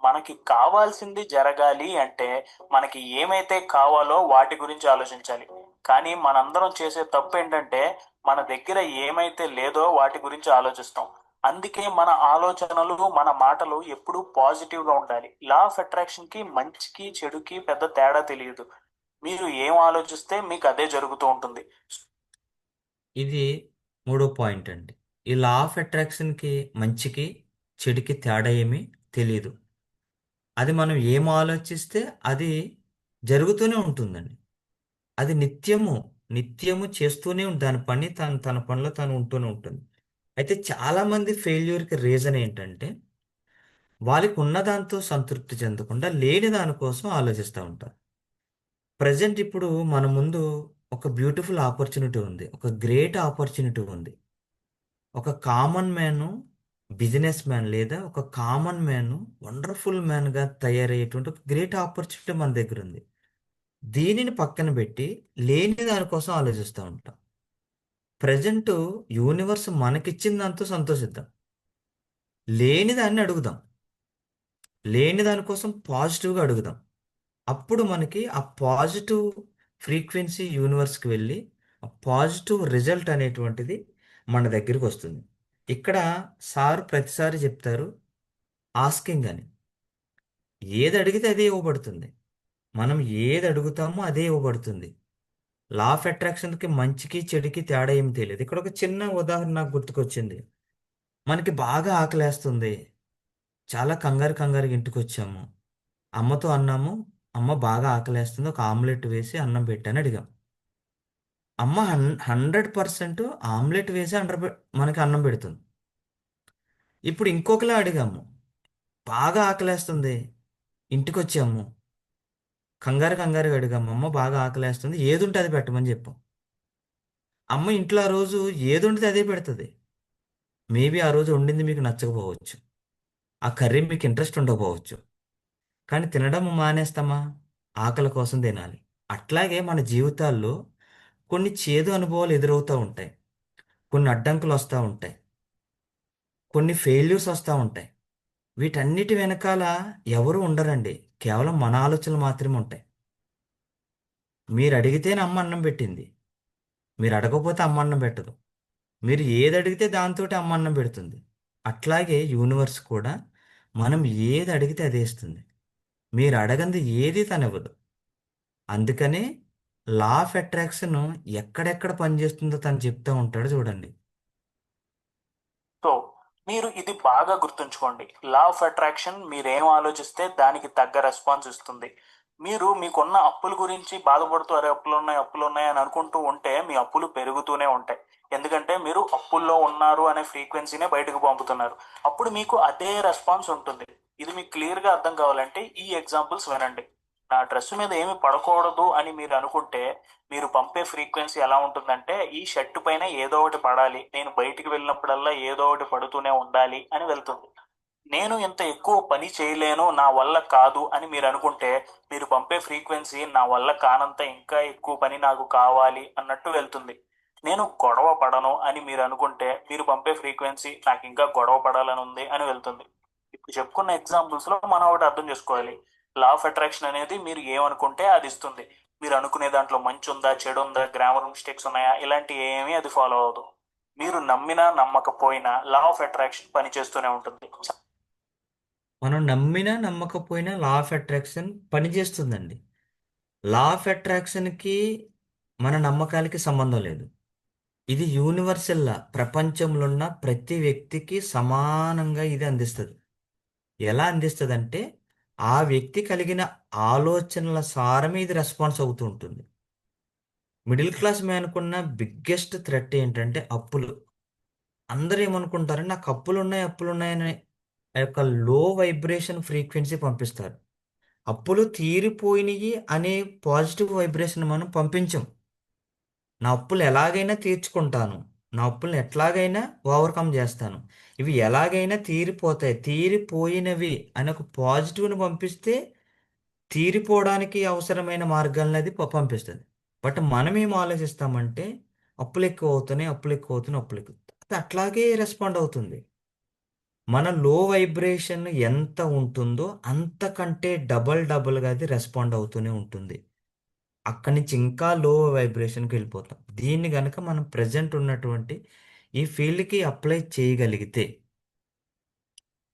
మనకి కావాల్సింది జరగాలి అంటే మనకి ఏమైతే కావాలో వాటి గురించి ఆలోచించాలి. కానీ మనందరం చేసే తప్పు ఏంటంటే మన దగ్గర ఏమైతే లేదో వాటి గురించి ఆలోచిస్తాం. అందుకే మన ఆలోచనలు, మన మాటలు ఎప్పుడూ పాజిటివ్ గా ఉండాలి. లా ఆఫ్ అట్రాక్షన్ కి మంచికి చెడుకి పెద్ద తేడా తెలియదు. మీరు ఏం ఆలోచిస్తే మీకు అదే జరుగుతూ ఉంటుంది. ఇది మూడో పాయింట్ అండి. ఈ లా ఆఫ్ అట్రాక్షన్కి మంచికి చెడుకి తేడా ఏమీ తెలియదు. అది మనం ఏం ఆలోచిస్తే అది జరుగుతూనే ఉంటుందండి. అది నిత్యము నిత్యము చేస్తూనే దాని పని తన పనిలో తను ఉంటూనే ఉంటుంది. అయితే చాలామంది ఫెయిల్యూర్కి రీజన్ ఏంటంటే వాళ్ళకి ఉన్న దాంతో సంతృప్తి చెందకుండా లేని దానికోసం ఆలోచిస్తూ ఉంటారు. ప్రజెంట్ ఇప్పుడు మన ముందు ఒక బ్యూటిఫుల్ ఆపర్చునిటీ ఉంది, ఒక గ్రేట్ ఆపర్చునిటీ ఉంది. ఒక కామన్ మ్యాన్ బిజినెస్ మ్యాన్, లేదా ఒక కామన్ మ్యాన్ వండర్ఫుల్ మ్యాన్గా తయారయ్యేటువంటి ఒక గ్రేట్ ఆపర్చునిటీ మన దగ్గర ఉంది. దీనిని పక్కన పెట్టి లేని దానికోసం ఆలోచిస్తూ ఉంటాం. ప్రజెంట్ యూనివర్స్ మనకిచ్చిన దాంతో సంతోషిద్దాం, లేని దాన్ని అడుగుదాం, లేని దానికోసం పాజిటివ్గా అడుగుదాం. అప్పుడు మనకి ఆ పాజిటివ్ ఫ్రీక్వెన్సీ యూనివర్స్కి వెళ్ళి ఆ పాజిటివ్ రిజల్ట్ అనేటువంటిది మన దగ్గరికి వస్తుంది. ఇక్కడ సార్ ప్రతిసారి చెప్తారు ఆస్కింగ్ అని. ఏది అడిగితే అదే ఇవ్వబడుతుంది. మనం ఏది అడుగుతామో అదే ఇవ్వబడుతుంది. లా ఆఫ్ అట్రాక్షన్కి మంచికి చెడుకి తేడా ఏమి తెలియదు. ఇక్కడ ఒక చిన్న ఉదాహరణ నాకు గుర్తుకొచ్చింది. మనకి బాగా ఆకలేస్తుంది, చాలా కంగారు కంగారుగా ఇంటికి వచ్చాము, అమ్మతో అన్నాము, అమ్మ బాగా ఆకలేస్తుంది, ఒక ఆమ్లెట్ వేసి అన్నం పెట్టని అడిగాం. అమ్మ 100% ఆమ్లెట్ వేసి మనకి అన్నం పెడుతుంది. ఇప్పుడు ఇంకొకలా అడిగాము, బాగా ఆకలేస్తుంది, ఇంటికి వచ్చాము, కంగారు కంగారుగా అడిగాము, అమ్మ బాగా ఆకలేస్తుంది, ఏది ఉంటే అది పెట్టమని చెప్పాం. అమ్మ ఇంట్లో ఆ రోజు ఏది వండితే అదే పెడుతుంది. మేబీ ఆ రోజు వండింది మీకు నచ్చకపోవచ్చు. ఆ కర్రీ మీకు ఇంట్రెస్ట్ ఉండకపోవచ్చు. కానీ తినడం మానేస్తామా? ఆకలి కోసం తినాలి. అట్లాగే మన జీవితాల్లో కొన్ని చేదు అనుభవాలు ఎదురవుతూ ఉంటాయి. కొన్ని అడ్డంకులు వస్తూ ఉంటాయి. కొన్ని ఫెయిల్యూర్స్ వస్తూ ఉంటాయి. వీటన్నిటి వెనకాల ఎవరు ఉండరండి. కేవలం మన ఆలోచనలు మాత్రమే ఉంటాయి. మీరు అడిగితేనే అమ్మ అన్నం పెట్టింది. మీరు అడగకపోతే అమ్మ అన్నం పెట్టదు. మీరు ఏది అడిగితే దాంతోటి అమ్మ అన్నం పెడుతుంది. అట్లాగే యూనివర్స్ కూడా మనం ఏది అడిగితే అదే ఇస్తుంది. మీరు అడగంది ఏది తనివ్వదు. అందుకనే లా ఆఫ్ అట్రాక్షన్ ఎక్కడెక్కడ పనిచేస్తుందో తను చెప్తూ ఉంటాడు చూడండి. సో మీరు ఇది బాగా గుర్తుంచుకోండి. లా ఆఫ్ అట్రాక్షన్ మీరేం ఆలోచిస్తే దానికి తగ్గ రెస్పాన్స్ ఇస్తుంది. మీరు మీకున్న అప్పుల గురించి బాధపడుతూ అరే అప్పులు ఉన్నాయి అని అనుకుంటూ ఉంటే మీ అప్పులు పెరుగుతూనే ఉంటాయి. ఎందుకంటే మీరు అప్పుల్లో ఉన్నారు అనే ఫ్రీక్వెన్సీనే బయటకు పంపుతున్నారు. అప్పుడు మీకు అదే రెస్పాన్స్ ఉంటుంది. ఇది మీకు క్లియర్గా అర్థం కావాలంటే ఈ ఎగ్జాంపుల్స్ వినండి. నా డ్రెస్ మీద ఏమి పడకూడదు అని మీరు అనుకుంటే మీరు పంపే ఫ్రీక్వెన్సీ ఎలా ఉంటుందంటే ఈ షర్ట్ పైన ఏదో ఒకటి పడాలి, నేను బయటికి వెళ్ళినప్పుడల్లా ఏదో ఒకటి పడుతూనే ఉండాలి అని వెళ్తుంది. నేను ఇంత ఎక్కువ పని చేయలేను, నా వల్ల కాదు అని మీరు అనుకుంటే మీరు పంపే ఫ్రీక్వెన్సీ నా వల్ల కానంత ఇంకా ఎక్కువ పని నాకు కావాలి అన్నట్టు వెళ్తుంది. నేను గొడవ పడను అని మీరు అనుకుంటే మీరు పంపే ఫ్రీక్వెన్సీ నాకు ఇంకా గొడవ పడాలని ఉంది అని వెళ్తుంది. ఇప్పుడు చెప్పుకున్న ఎగ్జాంపుల్స్ లో మనం ఒకటి అర్థం చేసుకోవాలి. లా ఆఫ్ అట్రాక్షన్ అనేది మీరు ఏమనుకుంటే అది ఇస్తుంది. మీరు అనుకునే దాంట్లో మంచి ఉందా, చెడు ఉందా, గ్రామర్ మిస్టేక్స్ ఉన్నాయా, ఇలాంటి ఏమీ అది ఫాలో అవ్వదు. మీరు నమ్మినా నమ్మకపోయినా లా ఆఫ్ అట్రాక్షన్ పనిచేస్తూనే ఉంటుంది. మనం నమ్మినా నమ్మకపోయినా లా ఆఫ్ అట్రాక్షన్ పనిచేస్తుందండి. లా ఆఫ్ అట్రాక్షన్కి మన నమ్మకాలకి సంబంధం లేదు. ఇది యూనివర్సల్ లా. ప్రపంచంలో ఉన్న ప్రతి వ్యక్తికి సమానంగా ఇది అందిస్తుంది. ఎలా అందిస్తుందంటే ఆ వ్యక్తి కలిగిన ఆలోచనల సారమే ఇది రెస్పాన్స్ అవుతూ ఉంటుంది. మిడిల్ క్లాస్ మ్యాన్కున్న బిగ్గెస్ట్ థ్రెట్ ఏంటంటే అప్పులు. అందరూ ఏమనుకుంటారంటే నాకు అప్పులు ఉన్నాయని ఆ యొక్క లో వైబ్రేషన్ ఫ్రీక్వెన్సీ పంపిస్తారు. అప్పులు తీరిపోయినాయి అనే పాజిటివ్ వైబ్రేషన్ మనం పంపించం. నా అప్పులు ఎలాగైనా తీర్చుకుంటాను. నా అప్పుల్ని ఎట్లాగైనా ఓవర్కమ్ చేస్తాను. ఇవి ఎలాగైనా తీరిపోతాయి. తీరిపోయినవి అనే ఒక పాజిటివ్ని పంపిస్తే తీరిపోవడానికి అవసరమైన మార్గాలను అది పంపిస్తుంది. బట్ మనం ఏం ఆలోచిస్తామంటే అప్పులు ఎక్కువ అవుతున్నాయి, అప్పులు ఎక్కువ అవుతున్నాయి, అప్పులు ఎక్కువ. అది అట్లాగే రెస్పాండ్ అవుతుంది. మన లో వైబ్రేషన్ ఎంత ఉంటుందో అంతకంటే డబల్గా అది రెస్పాండ్ అవుతూనే ఉంటుంది. అక్కడి నుంచి ఇంకా లో వైబ్రేషన్కి వెళ్ళిపోతాం. దీన్ని గనక మనం ప్రజెంట్ ఉన్నటువంటి ఈ ఫీల్డ్కి అప్లై చేయగలిగితే,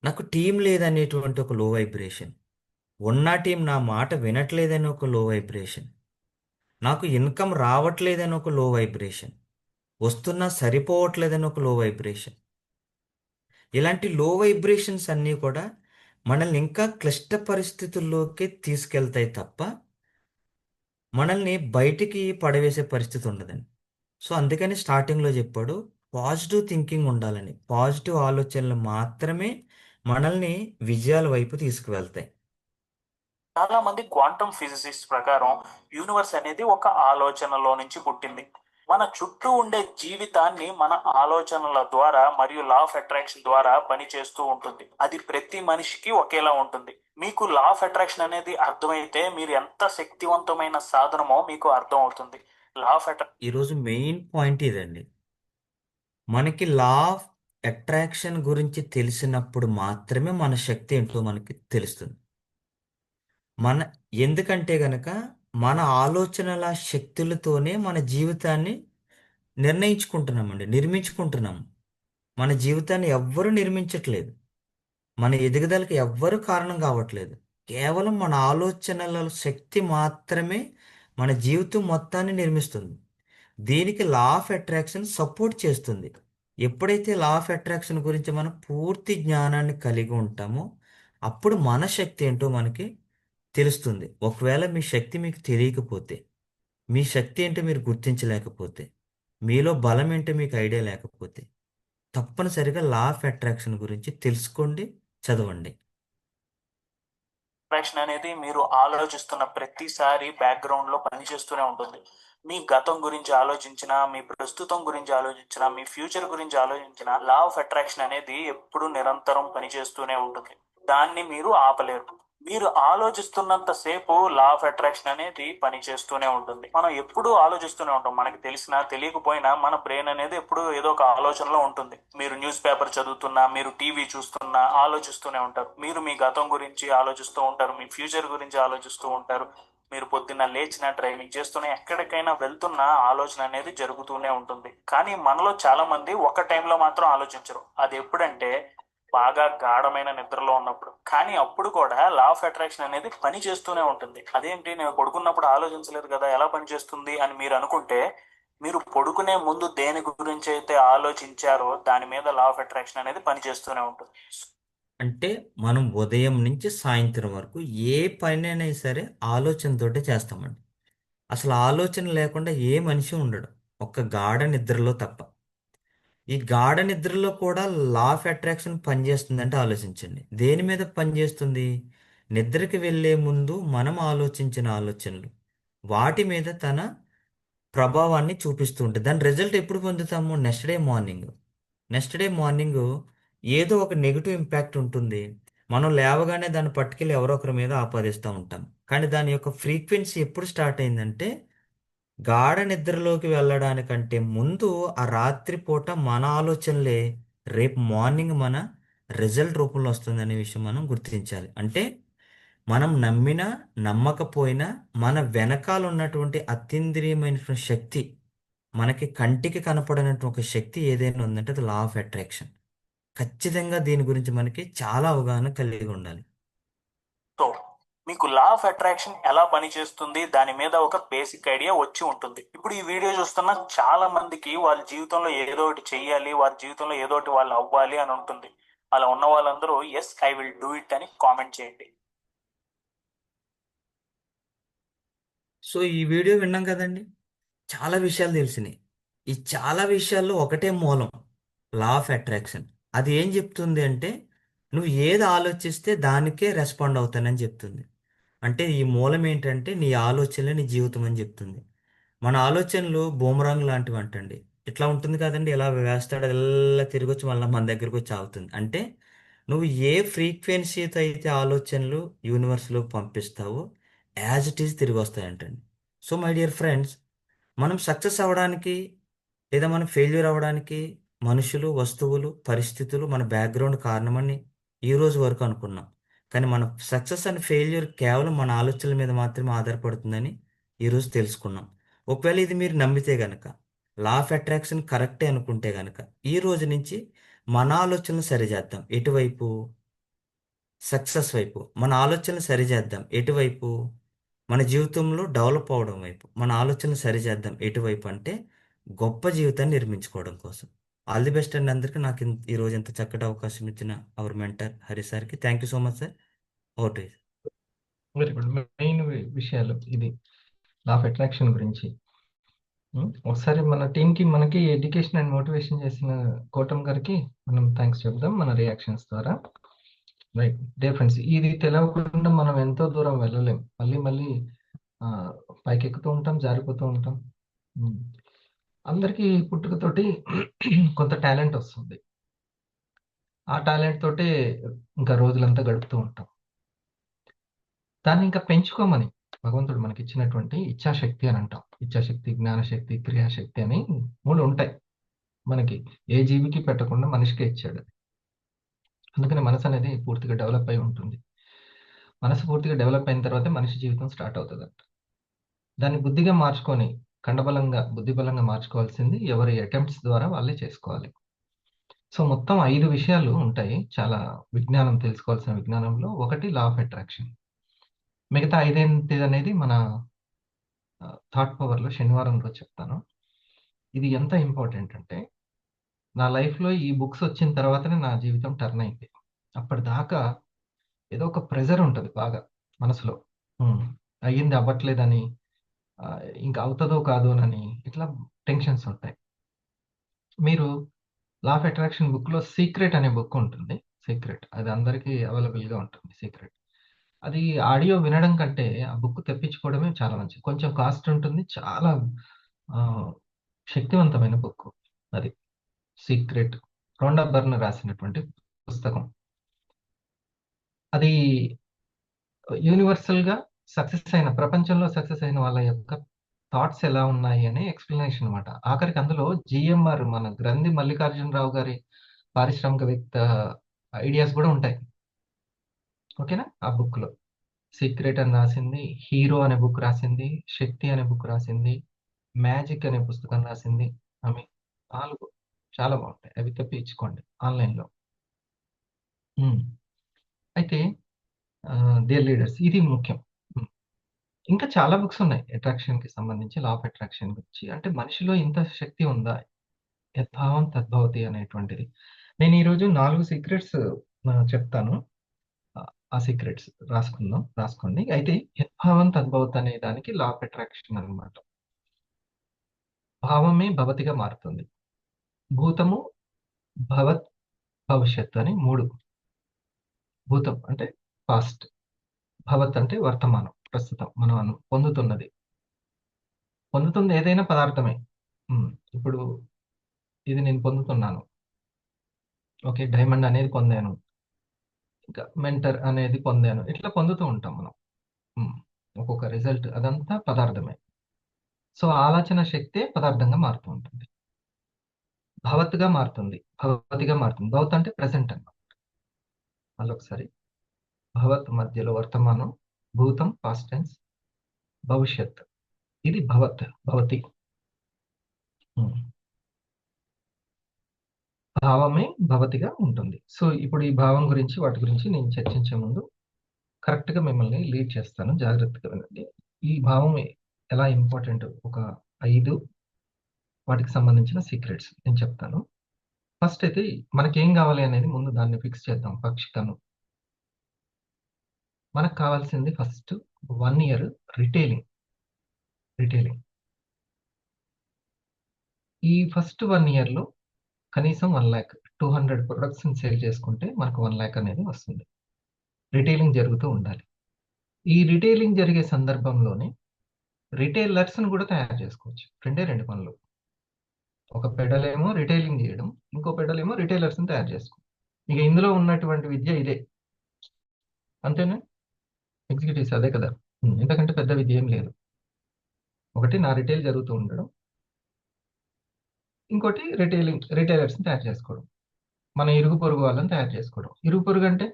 నాకు టీం లేదనేటువంటి ఒక లో వైబ్రేషన్, ఉన్న టీం నా మాట వినట్లేదని ఒక లో వైబ్రేషన్, నాకు ఇన్కమ్ రావట్లేదని ఒక లో వైబ్రేషన్, వస్తున్నా సరిపోవట్లేదని ఒక లో వైబ్రేషన్, ఇలాంటి లో వైబ్రేషన్స్ అన్నీ కూడా మనల్ని ఇంకా క్లిష్ట పరిస్థితుల్లోకి తీసుకెళ్తాయి తప్ప మనల్ని బయటికి పడవేసే పరిస్థితి ఉండదండి. సో అందుకని స్టార్టింగ్లో చెప్పాడు పాజిటివ్ థింకింగ్ ఉండాలని. పాజిటివ్ ఆలోచనలు మాత్రమే మనల్ని విజయాల వైపు తీసుకువెళ్తాయి. చాలా మంది క్వాంటమ్ ఫిజిసిస్ట్ ప్రకారం యూనివర్స్ అనేది ఒక ఆలోచనలో నుంచి పుట్టింది. మన చుట్టూ ఉండే జీవితాన్ని మన ఆలోచనల ద్వారా మరియు లా ఆఫ్ అట్రాక్షన్ ద్వారా పనిచేస్తూ ఉంటుంది. అది ప్రతి మనిషికి ఒకేలా ఉంటుంది. మీకు లా ఆఫ్ అట్రాక్షన్ అనేది అర్థమైతే మీరు ఎంత శక్తివంతమైన సాధనమో మీకు అర్థం అవుతుంది. లా ఆఫ్ ఈరోజు మెయిన్ పాయింట్ ఇదండి. మనకి లా ఆఫ్ అట్రాక్షన్ గురించి తెలిసినప్పుడు మాత్రమే మన శక్తి ఏంటో మనకి తెలుస్తుంది. మన ఎందుకంటే గనక మన ఆలోచనల శక్తులతోనే మన జీవితాన్ని నిర్ణయించుకుంటున్నామండి, నిర్మించుకుంటున్నాము. మన జీవితాన్ని ఎవ్వరూ నిర్మించట్లేదు. మన ఎదుగుదలకి ఎవ్వరూ కారణం కావట్లేదు. కేవలం మన ఆలోచనల శక్తి మాత్రమే మన జీవితం మొత్తాన్ని నిర్మిస్తుంది. దీనికి లా ఆఫ్ అట్రాక్షన్ సపోర్ట్ చేస్తుంది. ఎప్పుడైతే లా ఆఫ్ అట్రాక్షన్ గురించి మనం పూర్తి జ్ఞానాన్ని కలిగి ఉంటామో అప్పుడు మన శక్తి ఏంటో మనకి తెలుస్తుంది. ఒకవేళ మీ శక్తి మీకు తెలియకపోతే, మీ శక్తి ఏంటో మీరు గుర్తించలేకపోతే, మీలో బలం ఏంటో మీకు ఐడియా లేకపోతే తప్పనిసరిగా లా ఆఫ్ అట్రాక్షన్ గురించి తెలుసుకోండి, చదవండి. అట్రాక్షన్ అనేది మీరు ఆలోచిస్తున్న ప్రతిసారి బ్యాక్గ్రౌండ్ లో పనిచేస్తూనే ఉంటుంది. మీ గతం గురించి ఆలోచించినా, మీ ప్రస్తుతం గురించి ఆలోచించినా, మీ ఫ్యూచర్ గురించి ఆలోచించినా, లా ఆఫ్ అట్రాక్షన్ అనేది ఎప్పుడు నిరంతరం పనిచేస్తూనే ఉంటుంది. దాన్ని మీరు ఆపలేరు. మీరు ఆలోచిస్తున్నంత సేపు లా ఆఫ్ అట్రాక్షన్ అనేది పనిచేస్తూనే ఉంటుంది. మనం ఎప్పుడూ ఆలోచిస్తూనే ఉంటాం. మనకి తెలిసినా తెలియకపోయినా మన బ్రెయిన్ అనేది ఎప్పుడు ఏదో ఒక ఆలోచనలో ఉంటుంది. మీరు న్యూస్ పేపర్ చదువుతున్నా, మీరు టీవీ చూస్తున్నా ఆలోచిస్తూనే ఉంటారు. మీరు మీ గతం గురించి ఆలోచిస్తూ ఉంటారు, మీ ఫ్యూచర్ గురించి ఆలోచిస్తూ ఉంటారు. మీరు పొద్దున్న లేచిన, డ్రైవింగ్ చేస్తూనే, ఎక్కడికైనా వెళ్తున్నా ఆలోచన అనేది జరుగుతూనే ఉంటుంది. కానీ మనలో చాలా మంది ఒక టైంలో మాత్రం ఆలోచించరు. అది ఎప్పుడంటే బాగా గాఢమైన నిద్రలో ఉన్నప్పుడు. కానీ అప్పుడు కూడా లా ఆఫ్ అట్రాక్షన్ అనేది పని చేస్తూనే ఉంటుంది. అదేంటి, నేను పడుకున్నప్పుడు ఆలోచించలేదు కదా, ఎలా పని చేస్తుంది అని మీరు అనుకుంటే, మీరు పడుకునే ముందు దేని గురించి అయితే ఆలోచించారో దాని మీద లా ఆఫ్ అట్రాక్షన్ అనేది పని చేస్తూనే ఉంటుంది. అంటే మనం ఉదయం నుంచి సాయంత్రం వరకు ఏ పనైనా సరే ఆలోచనతోటే చేస్తామండి. అసలు ఆలోచన లేకుండా ఏ మనిషి ఉండడు, ఒక్క గాఢ నిద్రలో తప్ప. ఈ గాఢ నిద్రలో కూడా లా ఆఫ్ అట్రాక్షన్ పనిచేస్తుందంటే ఆలోచించండి. దేని మీద పనిచేస్తుంది? నిద్రకి వెళ్ళే ముందు మనం ఆలోచించిన ఆలోచనలు వాటి మీద తన ప్రభావాన్ని చూపిస్తూ ఉంటుంది. దాని రిజల్ట్ ఎప్పుడు పొందుతాము? Next day morning. Next day morning ఏదో ఒక నెగిటివ్ ఇంపాక్ట్ ఉంటుంది. మనం లేవగానే దాన్ని పట్టుకెళ్ళి ఎవరో ఒకరి మీద ఆపాదిస్తూ ఉంటాం. కానీ దాని యొక్క ఫ్రీక్వెన్సీ ఎప్పుడు స్టార్ట్ అయిందంటే, గాఢ నిద్రలోకి వెళ్ళడానికంటే ముందు ఆ రాత్రి పూట మన ఆలోచనలే రేపు మార్నింగ్ మన రిజల్ట్ రూపంలో వస్తుందనే విషయం మనం గుర్తించాలి. అంటే మనం నమ్మినా నమ్మకపోయినా మన వెనకాల ఉన్నటువంటి అతీంద్రియమైనటువంటి శక్తి, మనకి కంటికి కనపడనటువంటి ఒక శక్తి ఏదైనా ఉందంటే అది లా ఆఫ్ అట్రాక్షన్. ఖచ్చితంగా దీని గురించి మనకి చాలా అవగాహన కలిగి ఉండాలి. సో మీకు లా ఆఫ్ అట్రాక్షన్ ఎలా పనిచేస్తుంది దాని మీద ఒక బేసిక్ ఐడియా వచ్చి ఉంటుంది. ఇప్పుడు ఈ వీడియో చూస్తున్న చాలా మందికి వాళ్ళ జీవితంలో ఏదో ఒకటి చెయ్యాలి, వారి జీవితంలో ఏదో ఒకటి వాళ్ళు అవ్వాలి అని ఉంటుంది. అలా ఉన్న వాళ్ళందరూ yes I will do it అని కామెంట్ చేయండి. సో ఈ వీడియో విన్నాం కదండి, చాలా విషయాలు తెలిసినాయి. ఈ చాలా విషయాల్లో ఒకటే మూలం, లా ఆఫ్ అట్రాక్షన్. అది ఏం చెప్తుంది అంటే, నువ్వు ఏది ఆలోచిస్తే దానికే రెస్పాండ్ అవుతానని చెప్తుంది. అంటే ఈ మూలం ఏంటంటే నీ ఆలోచనలే నీ జీవితం అని చెప్తుంది. మన ఆలోచనలు బూమరాంగ్ లాంటివి అంటండి. ఇట్లా ఉంటుంది కదండి, ఇలా వేస్తాడు, ఇలా తిరిగి వచ్చి మళ్ళీ మన దగ్గరకు వచ్చి ఆగుతుంది. అంటే నువ్వు ఏ ఫ్రీక్వెన్సీతో అయితే ఆలోచనలు యూనివర్స్లో పంపిస్తావో యాజ్ ఇట్ ఈజ్ తిరిగి వస్తాయంటండి. సో మై డియర్ ఫ్రెండ్స్, మనం సక్సెస్ అవ్వడానికి లేదా మనం ఫెయిల్యూర్ అవ్వడానికి మనుషులు, వస్తువులు, పరిస్థితులు, మన బ్యాక్గ్రౌండ్ కారణమని ఈ రోజు వరకు అనుకున్నాం. కానీ మన సక్సెస్ అండ్ ఫెయిల్యూర్ కేవలం మన ఆలోచనల మీద మాత్రమే ఆధారపడుతుందని ఈరోజు తెలుసుకున్నాం. ఒకవేళ ఇది మీరు నమ్మితే గనక, లా ఆఫ్ అట్రాక్షన్ కరెక్టే అనుకుంటే గనక, ఈ రోజు నుంచి మన ఆలోచనలు సరిచేద్దాం. ఎటువైపు? సక్సెస్ వైపు. మన ఆలోచనలు సరిచేద్దాం. ఎటువైపు? మన జీవితంలో డెవలప్ అవడం వైపు. మన ఆలోచనలు సరిచేద్దాం. ఎటువైపు అంటే గొప్ప జీవితాన్ని నిర్మించుకోవడం కోసం. ఆల్ ది బెస్ట్ అండి అందరికీ. నాకు ఈరోజు ఇంత చక్కటి అవకాశం ఇచ్చిన అవర్ మెంటర్ హరి సార్కి thank you so much sir. Okay. Very good. Main విషయాలు ఇది లా ఆఫ్ అట్రాక్షన్ గురించి. ఒకసారి మన టీంకి, మనకి ఎడ్యుకేషన్ అండ్ మోటివేషన్ చేసిన కోటమ్ గారికి మనం థ్యాంక్స్ చెప్దాం మన రియాక్షన్స్ ద్వారా. రైట్ డే ఫ్రెండ్స్, ఇది తెలియకుండా మనం ఎంతో దూరం వెళ్ళలేం. మళ్ళీ మళ్ళీ పైకి ఎక్కుతూ ఉంటాం, జారిపోతూ ఉంటాం. అందరికీ పుట్టుకతోటి కొంత టాలెంట్ వస్తుంది. ఆ టాలెంట్ తోటే ఇంకా రోజులంతా గడుపుతూ ఉంటాం. దాన్ని ఇంకా పెంచుకోమని భగవంతుడు మనకి ఇచ్చినటువంటి ఇచ్ఛాశక్తి అని అంటాం. ఇచ్ఛాశక్తి, జ్ఞానశక్తి, క్రియాశక్తి అని 3 ఉంటాయి మనకి. ఏ జీవికి పెట్టకుండా మనిషికే ఇచ్చాడు. అందుకని మనసు అనేది పూర్తిగా డెవలప్ అయి ఉంటుంది. మనసు పూర్తిగా డెవలప్ అయిన తర్వాతే మనిషి జీవితం స్టార్ట్ అవుతుందంట. దాన్ని బుద్ధిగా మార్చుకొని, కండబలంగా, బుద్ధిబలంగా మార్చుకోవాల్సింది ఎవరి అటెంప్ట్స్ ద్వారా వాళ్ళే చేసుకోవాలి. సో మొత్తం 5 విషయాలు ఉంటాయి చాలా విజ్ఞానం, తెలుసుకోవాల్సిన విజ్ఞానంలో. ఒకటి లా ఆఫ్ అట్రాక్షన్. మిగతా 5 అనేది మన థాట్ పవర్లో శనివారం రోజు చెప్తాను. ఇది ఎంత ఇంపార్టెంట్ అంటే, నా లైఫ్లో ఈ బుక్స్ వచ్చిన తర్వాతనే నా జీవితం టర్న్ అయింది. అప్పటిదాకా ఏదో ఒక ప్రెజర్ ఉంటుంది బాగా మనసులో. అయ్యింది, అవ్వట్లేదని, ఇంకా అవుతుందో కాదోనని, ఇట్లా టెన్షన్స్ ఉంటాయి. మీరు లా ఆఫ్ అట్రాక్షన్ బుక్లో సీక్రెట్ అనే బుక్ ఉంటుంది. సీక్రెట్, అది అందరికీ అవైలబుల్గా ఉంటుంది. సీక్రెట్ అది ఆడియో వినడం కంటే ఆ బుక్ తెప్పించుకోవడమే చాలా మంచిది. కొంచెం కాస్ట్ ఉంటుంది. చాలా శక్తివంతమైన బుక్ అది. 'సీక్రెట్' రొండా బర్న్ రాసినటువంటి పుస్తకం. అది యూనివర్సల్‌గా ప్రపంచంలో సక్సెస్ అయిన వాళ్ళ యొక్క థాట్స్ ఎలా ఉన్నాయి అనే ఎక్స్‌ప్లనేషన్ అన్నమాట. ఆఖరికి అందులో జీఎంఆర్ మన గ్రంథి మల్లికార్జునరావు గారి పారిశ్రామికవేత్త ఐడియాస్ గూడా ఉంటాయి. ఓకేనా? ఆ బుక్‌లో. 'సీక్రెట్' అని రాసింది. 'హీరో' అనే బుక్ రాసింది. 'శక్తి' అనే బుక్ రాసింది. 'మ్యాజిక్' అనే పుస్తకం రాసింది ఆమె. 4 చాలా బావుంటాయి. అవి తెప్పించుకోండి ఆన్‌లైన్‌లో. హ్మ్. అయితే 'దేర్ లీడర్స్' ఇది ముఖ్యం. హ్మ్. ఇంకా చాలా బుక్స్ ఉన్నాయి. అట్రాక్షన్‌కి సంబంధించి, లా ఆఫ్ అట్రాక్షన్ గురించి. అంటే మనిషిలో ఇంత శక్తి ఉందా? యద్భావం తద్భవతి అనేటువంటిది. నేను ఈరోజు 4 సీక్రెట్స్ చెప్తాను. ఆ సీక్రెట్స్ రాసుకోండి. అయితే యద్భావం తద్భవతి అనే దానికి లా ఆఫ్ అట్రాక్షన్ అన్నమాట. భావమే భవతిగా మారుతుంది. భూతము, భవత్, భవిష్యత్ అని 3. భూతం అంటే పాస్ట్. భవత్ అంటే వర్తమానం, ప్రస్తుతం మనం పొందుతున్నది. పొందుతుంది ఏదైనా పదార్థమే. హ్మ్. ఇప్పుడు ఇది నేను పొందుతున్నాను. ఓకే. డైమండ్ అనేది పొందాను. ఇంకా మెంటర్ అనేది పొందాను. ఇట్లా పొందుతూ ఉంటాం మనం. హ్మ్. ఒక్కొక్క రిజల్ట్ అదంతా పదార్థమే. సో, ఆలోచన శక్తే పదార్థంగా మారుతూ ఉంటుంది. భవత్‌గా మారుతుంది. భవతిగా మారుతుంది. భవత్ అంటే ప్రెజెంట్ అన్నమాట. మళ్ళొకసారి భవత్ మధ్యలో వర్తమానం, భూతం పాస్ట్ టెన్స్, భవిష్యత్ ఇది భవత్, భవతి. హ్మ్. భావమే భవతిగా ఉంటుంది. సో, ఇప్పుడు ఈ భావం గురించి, వాటి గురించి నేను చర్చించే ముందు కరెక్ట్‌గా మిమ్మల్ని లీడ్ చేస్తాను. జాగ్రత్తగా వినండి. ఈ భావం ఎలా ఇంపార్టెంట్ ఒక 5 వాటికి సంబంధించిన సీక్రెట్స్ నేను చెప్తాను. ఫస్ట్ అయితే మనకేం గావాలి అనేది ముందు దాన్ని ఫిక్స్ చేద్దాం. పాక్షికను. మనకు కావాల్సింది ఫస్ట్ 1 ఇయర్ రిటైలింగ్. రిటైలింగ్. ఈ ఫస్ట్ 1 ఇయర్‌లో కనీసం 1,00,000 200 ప్రొడక్ట్స్‌ని సేల్ చేసుకుంటే మనకు 1,00,000 అనేది వస్తుంది. రిటైలింగ్ జరుగుతూ ఉండాలి. ఈ రిటైలింగ్ జరిగే సందర్భంలోనే రిటైలర్స్‌ని గూడా తయారు చేసుకోవచ్చు. 2 పనులు. ఒక పెడలేమో రిటైలింగ్ జేయడం. ఇంకో పెడలేమో రిటైలర్స్‌ని తయారు చేసుకోవడం. ఇక ఇందులో ఉన్నటువంటి విద్య ఇదే. అంతేనా? ఎగ్జిక్యూటివ్స్ అదే కదా! ఇంతకంటే పెద్ద విద్య ఏం లేదు. ఒకటి నా రిటైల్ జరుగుతూ ఉండడం. ఇంకోటి రిటైలర్స్‌ని తయారు చేసుకోవడం. మన ఇరుగు పొరుగు వాళ్ళని తయారు చేసుకోవడం. ఇరుగు పొరుగు అంటే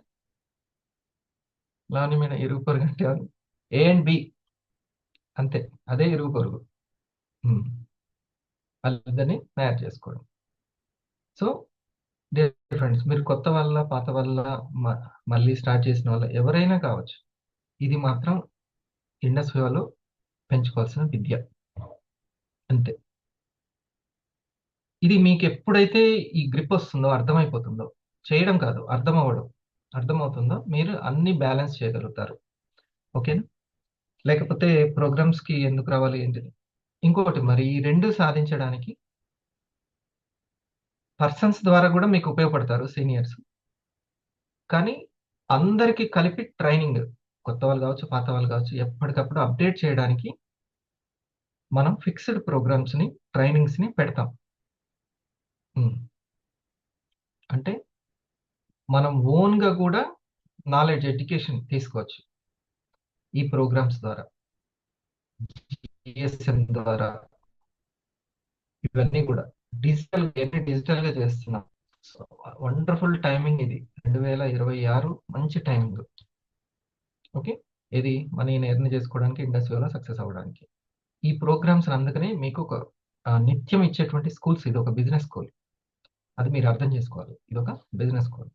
నాణ్యమైన ఇరుగు పొరుగు అంటే ఎవరు? ఏ అండ్ బి అంతే. అదే ఇరుగు పొరుగు. హ్మ్. వాళ్ళిద్దరిని తయారు చేసుకోవడం. సో, డియర్ ఫ్రెండ్స్ మీరు కొత్త వాళ్ళ, పాత వాళ్ళ, మ మళ్ళీ స్టార్ట్ చేసిన వాళ్ళ ఎవరైనా కావచ్చు. ఇది మాత్రం ఇండస్ వేలో పెంచుకోవాల్సిన విద్య. అంతే. ఇది మీకెప్పుడైతే ఈ గ్రిప్ వస్తుందో, అర్థమైపోతుందో, చేయడం కాదు అర్థమవ్వడం. అర్థమవుతుందో మీరు అన్నీ బ్యాలెన్స్ చేయగలుగుతారు. ఓకేనా? లేకపోతే ప్రోగ్రామ్స్‌కి ఎందుకు రావాలి ఏంటిది? ఇంకొకటి మరి ఈ 2 సాధించడానికి పర్సన్స్ ద్వారా గూడా మీకు ఉపయోగపడతారు సీనియర్స్. కానీ అందరికి కలిపి ట్రైనింగ్ కొత్త వాళ్ళు గావచ్చు, పాత వాళ్ళు గావచ్చు ఎప్పటికప్పుడు అప్‌డేట్ చేయడానికి మనం ఫిక్స్‌డ్ ప్రోగ్రామ్స్‌ని, ట్రైనింగ్స్‌ని పెడతాం. హ్మ్. అంటే మనం ఓన్‌గా గూడా నాలెడ్జ్, ఎడ్యుకేషన్ తీసుకోవచ్చు. ఈ ప్రోగ్రామ్స్ ద్వారా. జీఎస్ఎం ద్వారా ఇవన్నీ కూడా డిజిటల్‌గా చేస్తున్నాం. సో, వండర్‌ఫుల్ టైమింగ్ ఇది. 2026 మంచి టైమింగ్. ఓకే. ఏది మనీని ఎర్న్ చేసుకోవడానికి, ఇండస్ట్రీలో సక్సెస్ అవ్వడానికి. ఈ ప్రోగ్రామ్స్ అందుకనే మీకు ఒక నిత్యం ఇచ్చేటువంటి స్కూల్స్ ఇది ఒక బిజినెస్ స్కూల్. అది మీరు అర్థం చేసుకోవాలి. ఇదొక బిజినెస్ స్కూల్.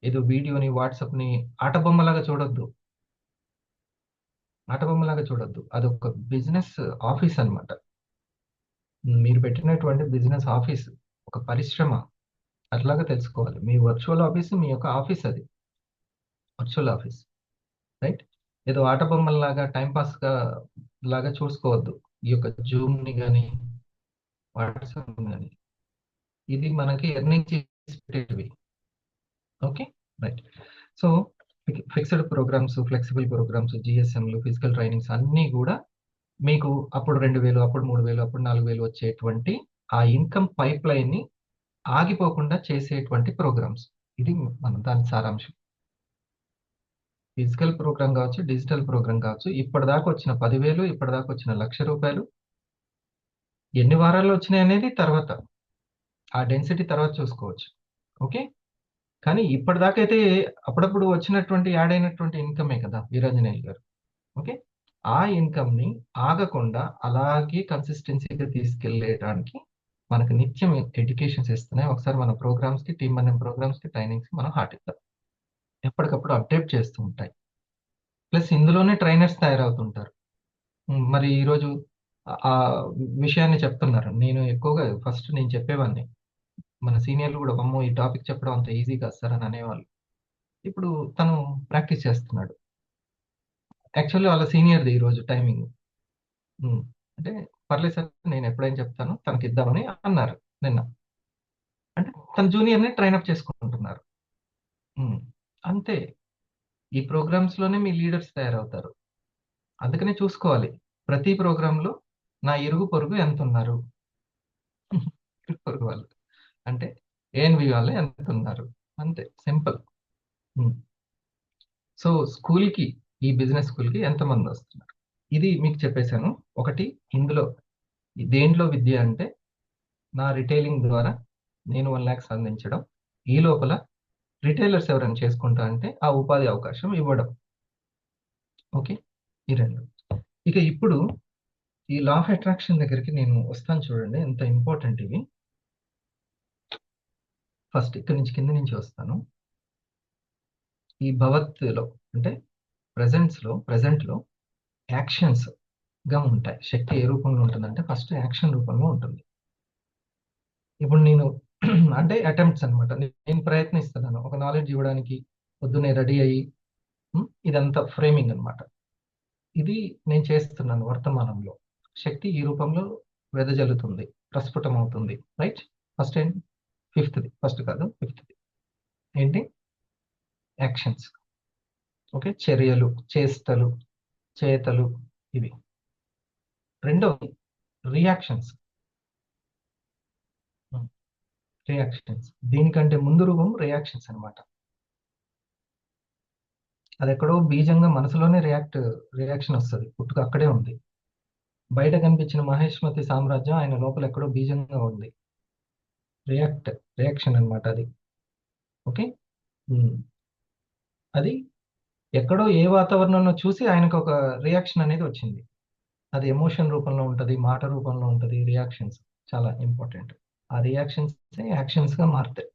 ఏదో వీడియోని, వాట్సాప్‌ని ఆట బొమ్మలాగా చూడొద్దు. ఆట బొమ్మలాగా చూడొద్దు. అదొక బిజినెస్ ఆఫీస్ అన్నమాట. మీరు పెట్టినటువంటి బిజినెస్ ఆఫీస్. ఒక పరిశ్రమ. అట్లాగా తెలుసుకోవాలి. మీ వర్చువల్ ఆఫీస్ మీ యొక్క ఆఫీస్ అది. Virtual office. రైట్? ఏదో ఆట బొమ్మల్లాగా టైమ్ పాస్‌గా లాగా చూసుకోవద్దు. ఈ యొక్క జూమ్‌ని గాని, వాట్సాప్‌ని గాని. ఇది మనకి ఎర్నింగ్ చేసి పెట్టేటివి. Okay. Right. So, fixed programs, flexible programs, జిఎస్ఎంలు, ఫిజికల్ ట్రైనింగ్స్ అన్నీ కూడా మీకు అప్పుడు 2000, అప్పుడు 3000, అప్పుడు 4000 వచ్చేటువంటి ఆ ఇన్కమ్ పైప్ లైన్ ని ఆగిపోకుండా చేసేటువంటి ప్రోగ్రామ్స్. ఇది దాని సారాంశం. ఫిజికల్ ప్రోగ్రామ్ కావచ్చు, డిజిటల్ ప్రోగ్రామ్ కావచ్చు, ఇప్పటిదాకా వచ్చిన 10,000, ఇప్పటిదాకా వచ్చిన ₹1,00,000 ఎన్ని వారాల్లో వచ్చినాయి అనేది తర్వాత, ఆ డెన్సిటీ తర్వాత చూసుకోవచ్చు. ఓకే, కానీ ఇప్పటిదాకా అయితే అప్పుడప్పుడు వచ్చినటువంటి యాడ్ అయినటువంటి ఇన్కమే కదా వీరాంజనేయులు గారు. ఓకే, ఆ ఇన్కమ్ ని ఆగకుండా అలాగే కన్సిస్టెన్సీగా తీసుకెళ్ళడానికి మనకు నిత్యం ఎడ్యుకేషన్స్ ఇస్తున్నాయి. ఒకసారి మన ప్రోగ్రామ్స్ కి, టీమ్ అనే ప్రోగ్రామ్స్ కి, ట్రైనింగ్స్ మనం హార్ట్ ఇద్దాం. ఎప్పటికప్పుడు అప్డేట్ చేస్తూ ఉంటాయి. ప్లస్ ఇందులోనే ట్రైనర్స్ తయారవుతుంటారు. మరి ఈరోజు ఆ విషయాన్ని చెప్తున్నారు. నేను ఎక్కువగా ఫస్ట్ నేను చెప్పేవాడిని, మన సీనియర్లు కూడా అమ్మో ఈ టాపిక్ చెప్పడం అంత ఈజీ కాదు సార్ అని అనేవాళ్ళు. ఇప్పుడు తను ప్రాక్టీస్ చేస్తున్నాడు. యాక్చువల్లీ వాళ్ళ సీనియర్ది ఈరోజు టైమింగ్. అంటే పర్లేదు సార్ నేను ఎప్పుడైనా చెప్తాను తనకి ఇద్దామని అన్నారు నిన్న. అంటే తన జూనియర్ని ట్రైనప్ చేసుకుంటున్నారు. అంతే, ఈ ప్రోగ్రామ్స్ లోనే మీ లీడర్స్ తయారవుతారు. అందుకనే చూసుకోవాలి ప్రతి ప్రోగ్రాంలో నా ఇరుగు పొరుగు ఎంత ఉన్నారు, ఇరుగు పొరుగు వాళ్ళు అంటే ఏఎన్వి వాళ్ళు ఎంత ఉన్నారు, అంతే సింపుల్. సో స్కూల్కి, ఈ బిజినెస్ స్కూల్కి ఎంతమంది వస్తున్నారు ఇది మీకు చెప్పేశాను. ఒకటి, ఇందులో దేంట్లో విద్య అంటే నా రిటైలింగ్ ద్వారా నేను 1 lakhs అందించడం, ఈ లోపల రిటైలర్స్ ఎవరైనా చేసుకుంటా అంటే ఆ ఉపాధి అవకాశం ఇవ్వడం. ఓకే, ఈ రెండు. ఇక ఇప్పుడు ఈ లా ఆఫ్ అట్రాక్షన్ దగ్గరికి నేను వస్తాను, చూడండి ఎంత ఇంపార్టెంట్ ఇవి. ఫస్ట్ ఇక్కడి నుంచి కింద నుంచి వస్తాను. ఈ భవత్లో అంటే ప్రెజెంట్లో యాక్షన్స్ గా ఉంటాయి. శక్తి ఏ రూపంలో ఉంటుందంటే ఫస్ట్ యాక్షన్ రూపంలో ఉంటుంది. ఇప్పుడు నేను అంటే అటెంప్ట్స్ అనమాట, నేను ప్రయత్నిస్తున్నాను ఒక నాలెడ్జ్ ఇవ్వడానికి. పొద్దున్నే రెడీ అయ్యి ఇదంతా ఫ్రేమింగ్ అనమాట. ఇది నేను చేస్తున్నాను వర్తమానంలో. శక్తి ఈ రూపంలో వెదజల్లుతుంది, ప్రస్ఫుటం అవుతుంది. రైట్, ఫస్ట్ ఏంటి? ఫస్ట్ కాదు, ఫిఫ్త్ది ఏంటి? యాక్షన్స్. ఓకే, చర్యలు, చేష్టలు, చేతలు ఇవి. రెండవది రియాక్షన్స్. దీనికంటే ముందు రూపం రియాక్షన్స్ అనమాట. అది ఎక్కడో బీజంగా మనసులోనే రియాక్షన్ వస్తుంది, పుట్టుక అక్కడే ఉంది. బయట కనిపించిన మహేష్మతి సామ్రాజ్యం ఆయన లోపల ఎక్కడో బీజంగా ఉంది. రియాక్షన్ అనమాట అది. ఓకే, అది ఎక్కడో ఏ వాతావరణంలో చూసి ఆయనకు ఒక రియాక్షన్ అనేది వచ్చింది. అది ఎమోషన్ రూపంలో ఉంటుంది, మాట రూపంలో ఉంటుంది. రియాక్షన్స్ చాలా ఇంపార్టెంట్. ఆ రియాక్షన్స్ యాక్షన్స్ గా మారుతాయి.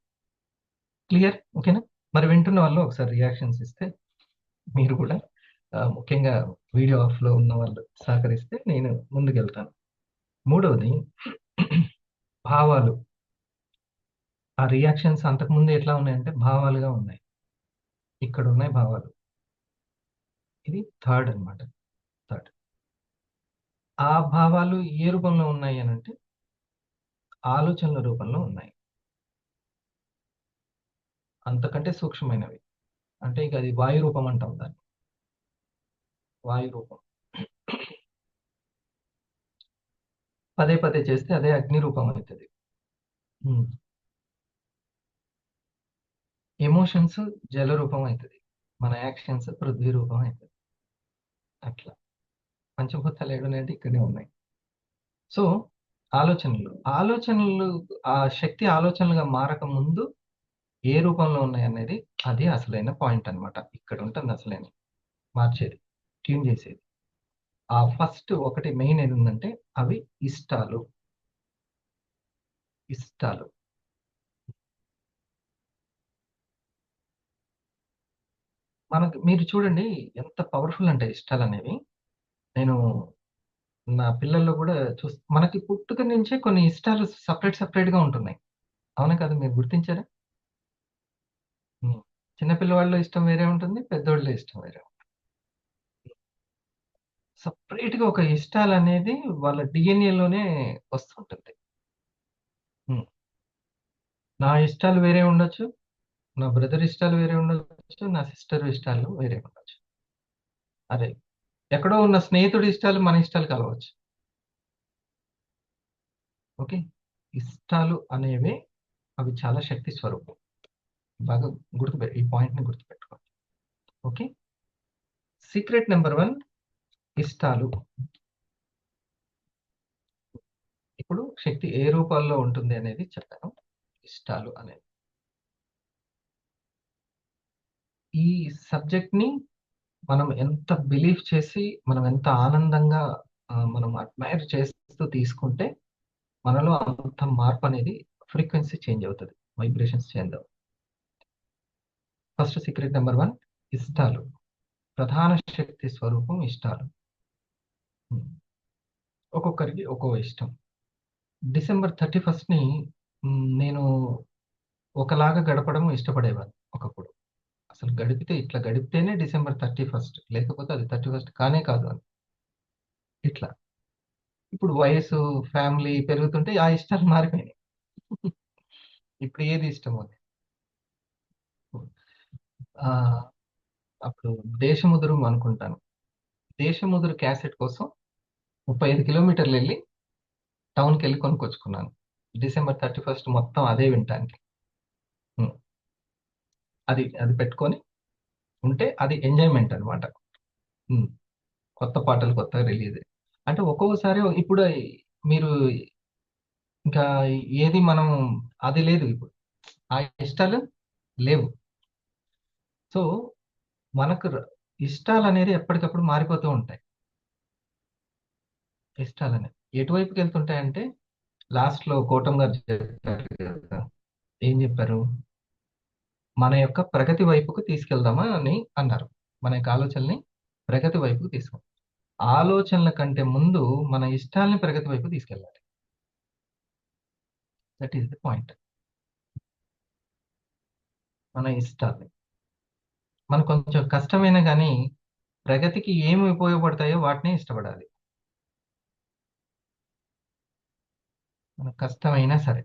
క్లియర్? ఓకేనా? మరి వింటున్న వాళ్ళు ఒకసారి రియాక్షన్స్ ఇస్తే, మీరు కూడా ముఖ్యంగా వీడియో ఆఫ్ లో ఉన్న వాళ్ళు సహకరిస్తే నేను ముందుకెళ్తాను. మూడవది భావాలు. ఆ రియాక్షన్స్ అంతకుముందు ఎట్లా ఉన్నాయంటే భావాలుగా ఉన్నాయి, ఇక్కడ ఉన్నాయి భావాలు. ఇది థర్డ్ అనమాట. ఆ భావాలు ఏ రూపంలో ఉన్నాయి అని అంటే ఆలోచనల రూపంలో ఉన్నాయి, అంతకంటే సూక్ష్మమైనవి. అంటే ఇక అది వాయు రూపం అంటాం దాన్ని, వాయు రూపం. పదే పదే చేస్తే అదే అగ్ని రూపం అవుతుంది. ఎమోషన్స్ జల రూపం అవుతుంది, మన యాక్షన్స్ పృథ్వీ రూపం అవుతుంది. అట్లా పంచభూతాలు ఏడునేది ఇక్కడే ఉన్నాయి. సో ఆలోచనలు ఆ శక్తి ఆలోచనలుగా మారక ముందు ఏ రూపంలో ఉన్నాయి అనేది అది అసలైన పాయింట్ అనమాట. ఇక్కడ ఉంటుంది అసలైన మార్చేది, ట్యూన్ చేసేది. ఆ ఫస్ట్ ఒకటి మెయిన్ ఏది ఉందంటే అవి ఇష్టాలు. మీరు చూడండి ఎంత పవర్ఫుల్ అంటే ఇష్టాలు అనేవి. నేను నా పిల్లల్లో కూడా మనకి పుట్టుక నుంచే కొన్ని ఇష్టాలు సపరేట్ గా ఉంటున్నాయి. అవునా కదా? మీరు గుర్తించారా? చిన్నపిల్లవాళ్ళలో ఇష్టం వేరే ఉంటుంది, పెద్దోళ్ళలో ఇష్టం వేరే ఉంటుంది. సపరేట్ గా ఒక ఇష్టాలు అనేది వాళ్ళ డిఎన్ఏలోనే వస్తుంటుంది. నా ఇష్టాలు వేరే ఉండొచ్చు, నా బ్రదర్ ఇష్టాలు వేరే ఉండొచ్చు, నా సిస్టర్ ఇష్టాలు వేరే ఉండొచ్చు. అదే ఎక్కడో ఉన్న స్నేహితుడి ఇష్టాలు మన ఇష్టాలు కలవచ్చు. ఓకే, ఇష్టాలు అనేవి అవి చాలా శక్తి స్వరూపం. బాగా ఈ పాయింట్ని గుర్తుపెట్టుకోండి. ఓకే, సీక్రెట్ నెంబర్ 1 ఇష్టాలు. ఇప్పుడు శక్తి ఏ రూపాల్లో ఉంటుంది అనేది చెప్పాను. ఇష్టాలు అనేది ఈ సబ్జెక్ట్ ని మనం ఎంత బిలీవ్ చేసి, మనం ఎంత ఆనందంగా మనం అడ్మైర్ చేస్తూ తీసుకుంటే మనలో అంత మార్పు అనేది, ఫ్రీక్వెన్సీ చేంజ్ అవుతుంది, వైబ్రేషన్స్ చేంజ్ అవుతుంది. ఫస్ట్ సీక్రెట్ నెంబర్ 1 ఇష్టాలు. ప్రధాన శక్తి స్వరూపం ఇష్టాలు. ఒక్కొక్కరికి ఒక్కో ఇష్టం. డిసెంబర్ 31st ని నేను ఒకలాగా గడపడం ఇష్టపడేవాడిని ఒకప్పుడు. అసలు గడిపితే ఇట్లా గడిపితేనే డిసెంబర్ 31st, లేకపోతే అది 31st కానే కాదు అని. ఇట్లా ఇప్పుడు వయసు, ఫ్యామిలీ పెరుగుతుంటే ఆ ఇష్టాలు మారిపోయినాయి. ఇప్పుడు ఏది ఇష్టం అని. అప్పుడు దేశముదురు అనుకుంటాను. దేశముదురు క్యాసెట్ కోసం 35 కిలోమీటర్లు వెళ్ళి టౌన్కి వెళ్ళి కొనుక్కొచ్చుకున్నాను. డిసెంబర్ 31st మొత్తం అదే వింటానికి. అది అది పెట్టుకొని ఉంటే అది ఎంజాయ్మెంట్ అనమాట. కొత్త పాటలు కొత్తగా రిలీజ్. అంటే ఒక్కొక్కసారి ఇప్పుడు మీరు ఇంకా ఏది మనం అది లేదు, ఇప్పుడు ఆ ఇష్టాలు లేవు. సో మనకు ఇష్టాలు అనేది ఎప్పటికప్పుడు మారిపోతూ ఉంటాయి. ఇష్టాలు అనేది ఎటువైపుకి వెళ్తుంటాయంటే, లాస్ట్ లో కోటం గారు చెప్పారు కదా, ఏం చెప్పారు, మన యొక్క ప్రగతి వైపుకు తీసుకెళ్దామా అని అన్నారు. మన యొక్క ఆలోచనల్ని ప్రగతి వైపుకు తీసుకెళ్దాం. ఆలోచనల కంటే ముందు మన ఇష్టాలని ప్రగతి వైపు తీసుకెళ్ళాలి. That is the point. మన ఇష్టాలని మనకు కొంచెం కష్టమైన కానీ ప్రగతికి ఏమి ఉపయోగపడతాయో వాటిని ఇష్టపడాలి. మనకు కష్టమైనా సరే.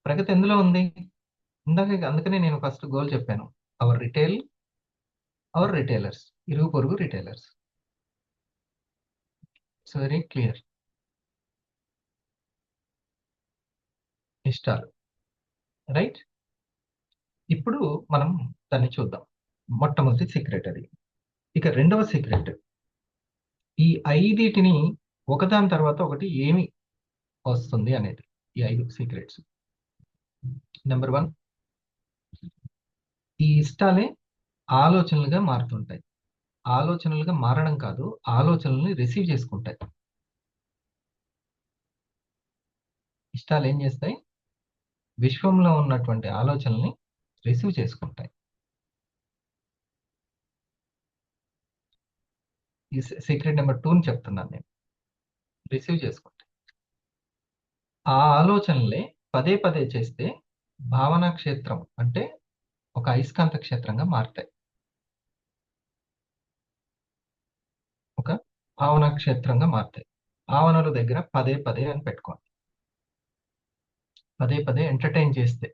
ప్రగతి ఎందులో ఉంది? అందుకనే నేను ఫస్ట్ గోల్ చెప్పాను, అవర్ రిటైలర్స్, ఇరుగు పొరుగు రిటైలర్స్. It's very clear. ఇష్టాలు, రైట్. ఇప్పుడు మనం దాన్ని చూద్దాం. మొట్టమొదటి సీక్రెట్ అది. ఇక రెండవ సీక్రెట్, ఈ 5టిని ఒకదాని తర్వాత ఒకటి ఏమి వస్తుంది అనేది. ఈ 5 సీక్రెట్స్. నెంబర్ 1, ఈ ఇష్టాలే ఆలోచనలుగా మారుతుంటాయి. ఆలోచనలుగా మారడం కాదు, ఆలోచనల్ని రిసీవ్ చేసుకుంటాయి. ఇష్టాలు ఏం చేస్తాయి? విశ్వంలో ఉన్నటువంటి ఆలోచనల్ని రిసీవ్ చేసుకుంటాయి. ఈ సీక్రెట్ నెంబర్ 2ని చెప్తున్నాను నేను. రిసీవ్ చేసుకుంటాయి. ఆ ఆలోచనలే పదే పదే చేస్తే భావనా క్షేత్రం అంటే ఒక అయస్కాంత క్షేత్రంగా మారుతాయి. ఒక భావనా క్షేత్రంగా మారుతాయి. భావనల దగ్గర పదే పదే అని పెట్టుకోండి. పదే పదే ఎంటర్టైన్ చేస్తే,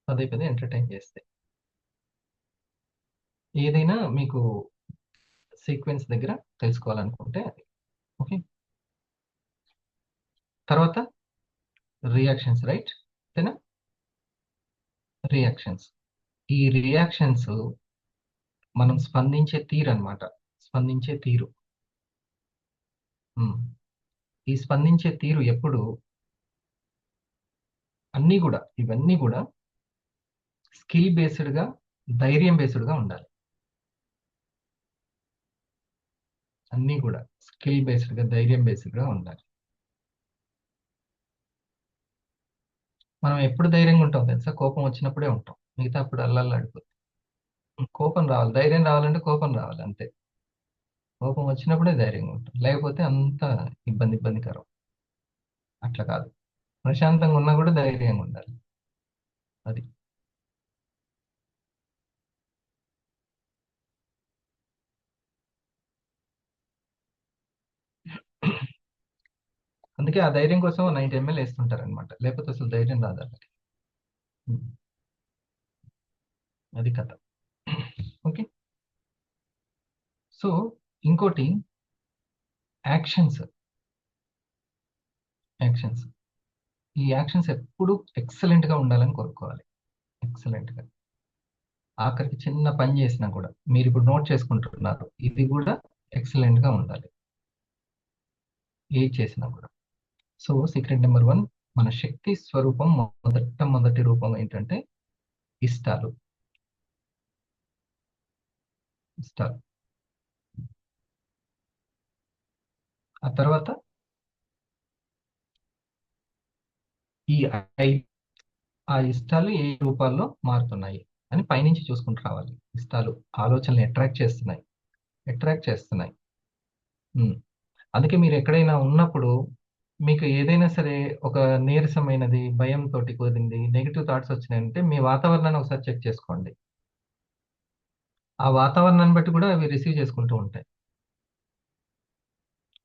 పదే పదే ఎంటర్టైన్ చేస్తే ఏదైనా మీకు సీక్వెన్స్ దగ్గర తెలుసుకోవాలనుకుంటే అది. ఓకే, తర్వాత రియాక్షన్స్, రైట్. అంతేనా? రియాక్షన్స్. ఈ రియాక్షన్స్ మనం స్పందించే తీరు అన్నమాట. స్పందించే తీరు. ఈ స్పందించే తీరు ఎప్పుడు ఇవన్నీ కూడా స్కిల్ బేస్డ్గా, ధైర్యం బేస్డ్గా ఉండాలి. అన్నీ కూడా స్కిల్ బేస్డ్గా, ధైర్యం బేస్డ్గా ఉండాలి. మనం ఎప్పుడు ధైర్యంగా ఉంటాం తెలుసా? కోపం వచ్చినప్పుడే ఉంటాం, మిగతా అప్పుడు అల్లల్లాడిపోతుంది. కోపం రావాలి, ధైర్యం రావాలంటే కోపం రావాలి, అంతే. కోపం వచ్చినప్పుడే ధైర్యంగా ఉంటాం, లేకపోతే అంత ఇబ్బందికరం. అట్లా కాదు, ప్రశాంతంగా ఉన్నా కూడా ధైర్యంగా ఉండాలి. అది అందుకే ఆ ధైర్యం కోసం 90 ml వేస్తుంటారనమాట. లేకపోతే అసలు ధైర్యం రాదు వాళ్ళకి. ఉమ్, అది కథ. ఓకే. సో ఇంకోటి యాక్షన్స్. యాక్షన్స్ ఈ యాక్షన్స్ ఎప్పుడు ఎక్సలెంట్ గా ఉండాలని కోరుకోవాలి. ఎక్సలెంట్ గా. ఆఖరికి చిన్న పని చేసినా కూడా మీరు ఇప్పుడు నోట్ చేసుకుంటున్నారు, ఇది కూడా ఎక్సలెంట్ గా ఉండాలి. ఏది చేసినా కూడా. సో సీక్రెట్ నెంబర్ 1, మన శక్తి స్వరూపం మొదటి రూపం ఏంటంటే ఇష్టాలు. ఇష్టాలు. ఆ తర్వాత ఈ ఆ ఇష్టాలు ఏ రూపాల్లో మారుతున్నాయి అని పైనుంచి చూసుకుంటూ రావాలి. ఇష్టాలు ఆలోచనలు అట్రాక్ట్ చేస్తున్నాయి. ఉమ్. అందుకే మీరు ఎక్కడైనా ఉన్నప్పుడు మీకు ఏదైనా సరే ఒక నీరసమైనది, భయంతో కూడింది, నెగిటివ్ థాట్స్ వచ్చినాయంటే మీ వాతావరణాన్ని ఒకసారి చెక్ చేసుకోండి. ఆ వాతావరణాన్ని బట్టి కూడా అవి రిసీవ్ చేసుకుంటూ ఉంటాయి.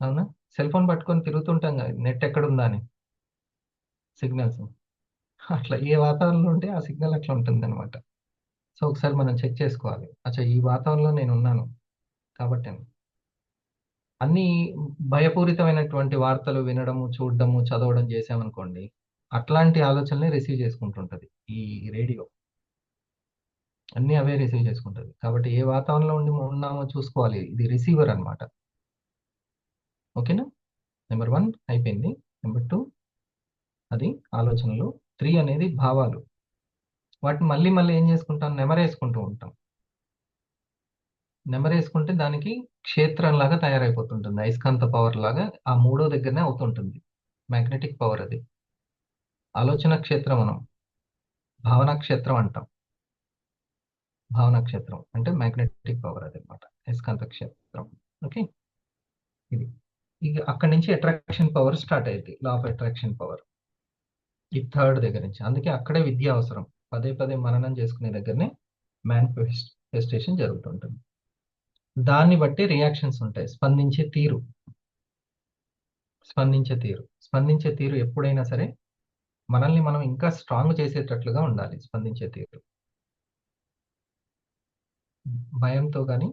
అవునా? సెల్ ఫోన్ పట్టుకొని తిరుగుతుంటాం కదా, నెట్ ఎక్కడుందా అని, సిగ్నల్స్. అట్లా ఏ వాతావరణంలో ఉంటే ఆ సిగ్నల్ అట్లా ఉంటుంది అనమాట. సో ఒకసారి మనం చెక్ చేసుకోవాలి. అచ్చా, ఈ వాతావరణంలో నేను ఉన్నాను కాబట్టి అని. అన్ని భయపూరితమైనటువంటి వార్తలు వినడము, చూడడము, చదవడం చేసామనుకోండి, అట్లాంటి ఆలోచనలే రిసీవ్ చేసుకుంటుంటది ఈ రేడియో. అన్ని అవే రిసీవ్ చేసుకుంటది. కాబట్టి ఏ వాతావరణంలో ఉన్నామో చూసుకోవాలి. ఇది రిసీవర్ అన్నమాట. ఓకేనా? నెంబర్ 1 అయిపోయింది. నెంబర్ 2 అది ఆలోచనలు. 3 అనేది భావాలు. వాటిని మళ్ళీ మళ్ళీ ఏం చేసుకుంటాం, నెమరేసుకుంటూ ఉంటాం. నెమరేసుకుంటే దానికి క్షేత్రం లాగా తయారైపోతుంటుంది, అయస్కాంత పవర్ లాగా. ఆ మూడో దగ్గరనే అవుతుంటుంది. మ్యాగ్నెటిక్ పవర్ అది. ఆలోచన క్షేత్రం మనం భావన క్షేత్రం అంటాం. భావన క్షేత్రం అంటే మ్యాగ్నెటిక్ పవర్ అది అనమాట, అయస్కాంత క్షేత్రం. ఓకే. ఇది ఇక అక్కడి నుంచి అట్రాక్షన్ పవర్ స్టార్ట్ అయ్యింది, లా ఆఫ్ అట్రాక్షన్ పవర్. ఈ థర్డ్ దగ్గర నుంచి. అందుకే అక్కడే విద్య అవసరం. పదే పదే మననం చేసుకునే దగ్గరనే మేనిఫెస్టేషన్ జరుగుతుంటుంది. దాన్ని బట్టి రియాక్షన్స్ ఉంటాయి. స్పందించే తీరు ఎప్పుడైనా సరే మనల్ని మనం ఇంకా స్ట్రాంగ్ చేసేటట్లుగా ఉండాలి. స్పందించే తీరు భయంతో కానీ